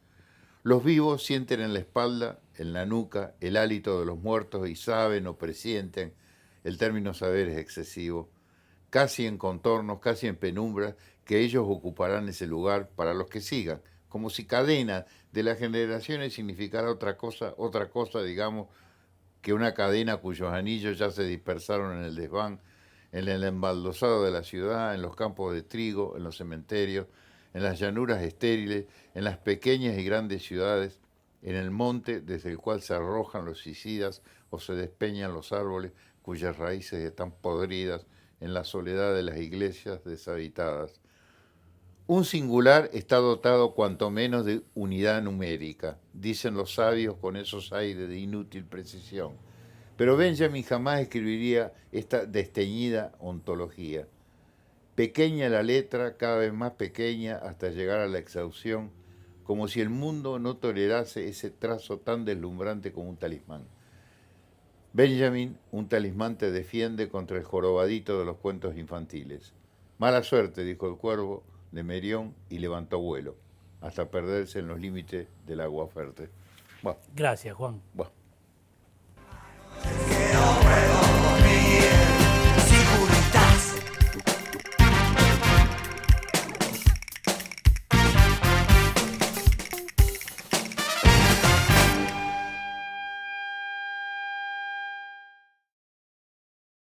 Los vivos sienten en la espalda, en la nuca, el hálito de los muertos y saben o presienten, el término saber es excesivo, casi en contornos, casi en penumbras, que ellos ocuparán ese lugar para los que sigan, como si cadena de las generaciones significara otra cosa, digamos, que una cadena cuyos anillos ya se dispersaron en el desván, en el embaldosado de la ciudad, en los campos de trigo, en los cementerios, en las llanuras estériles, en las pequeñas y grandes ciudades, en el monte desde el cual se arrojan los suicidas o se despeñan los árboles cuyas raíces están podridas, en la soledad de las iglesias deshabitadas. Un singular está dotado cuanto menos de unidad numérica, dicen los sabios con esos aires de inútil precisión. Pero Benjamin jamás escribiría esta desteñida ontología. Pequeña la letra, cada vez más pequeña hasta llegar a la exhausción, como si el mundo no tolerase ese trazo tan deslumbrante como un talismán. Benjamin, un talismán te defiende contra el jorobadito de los cuentos infantiles. Mala suerte, dijo el cuervo de Merión y levantó vuelo, hasta perderse en los límites del agua fértil. Gracias, Juan. Bueno.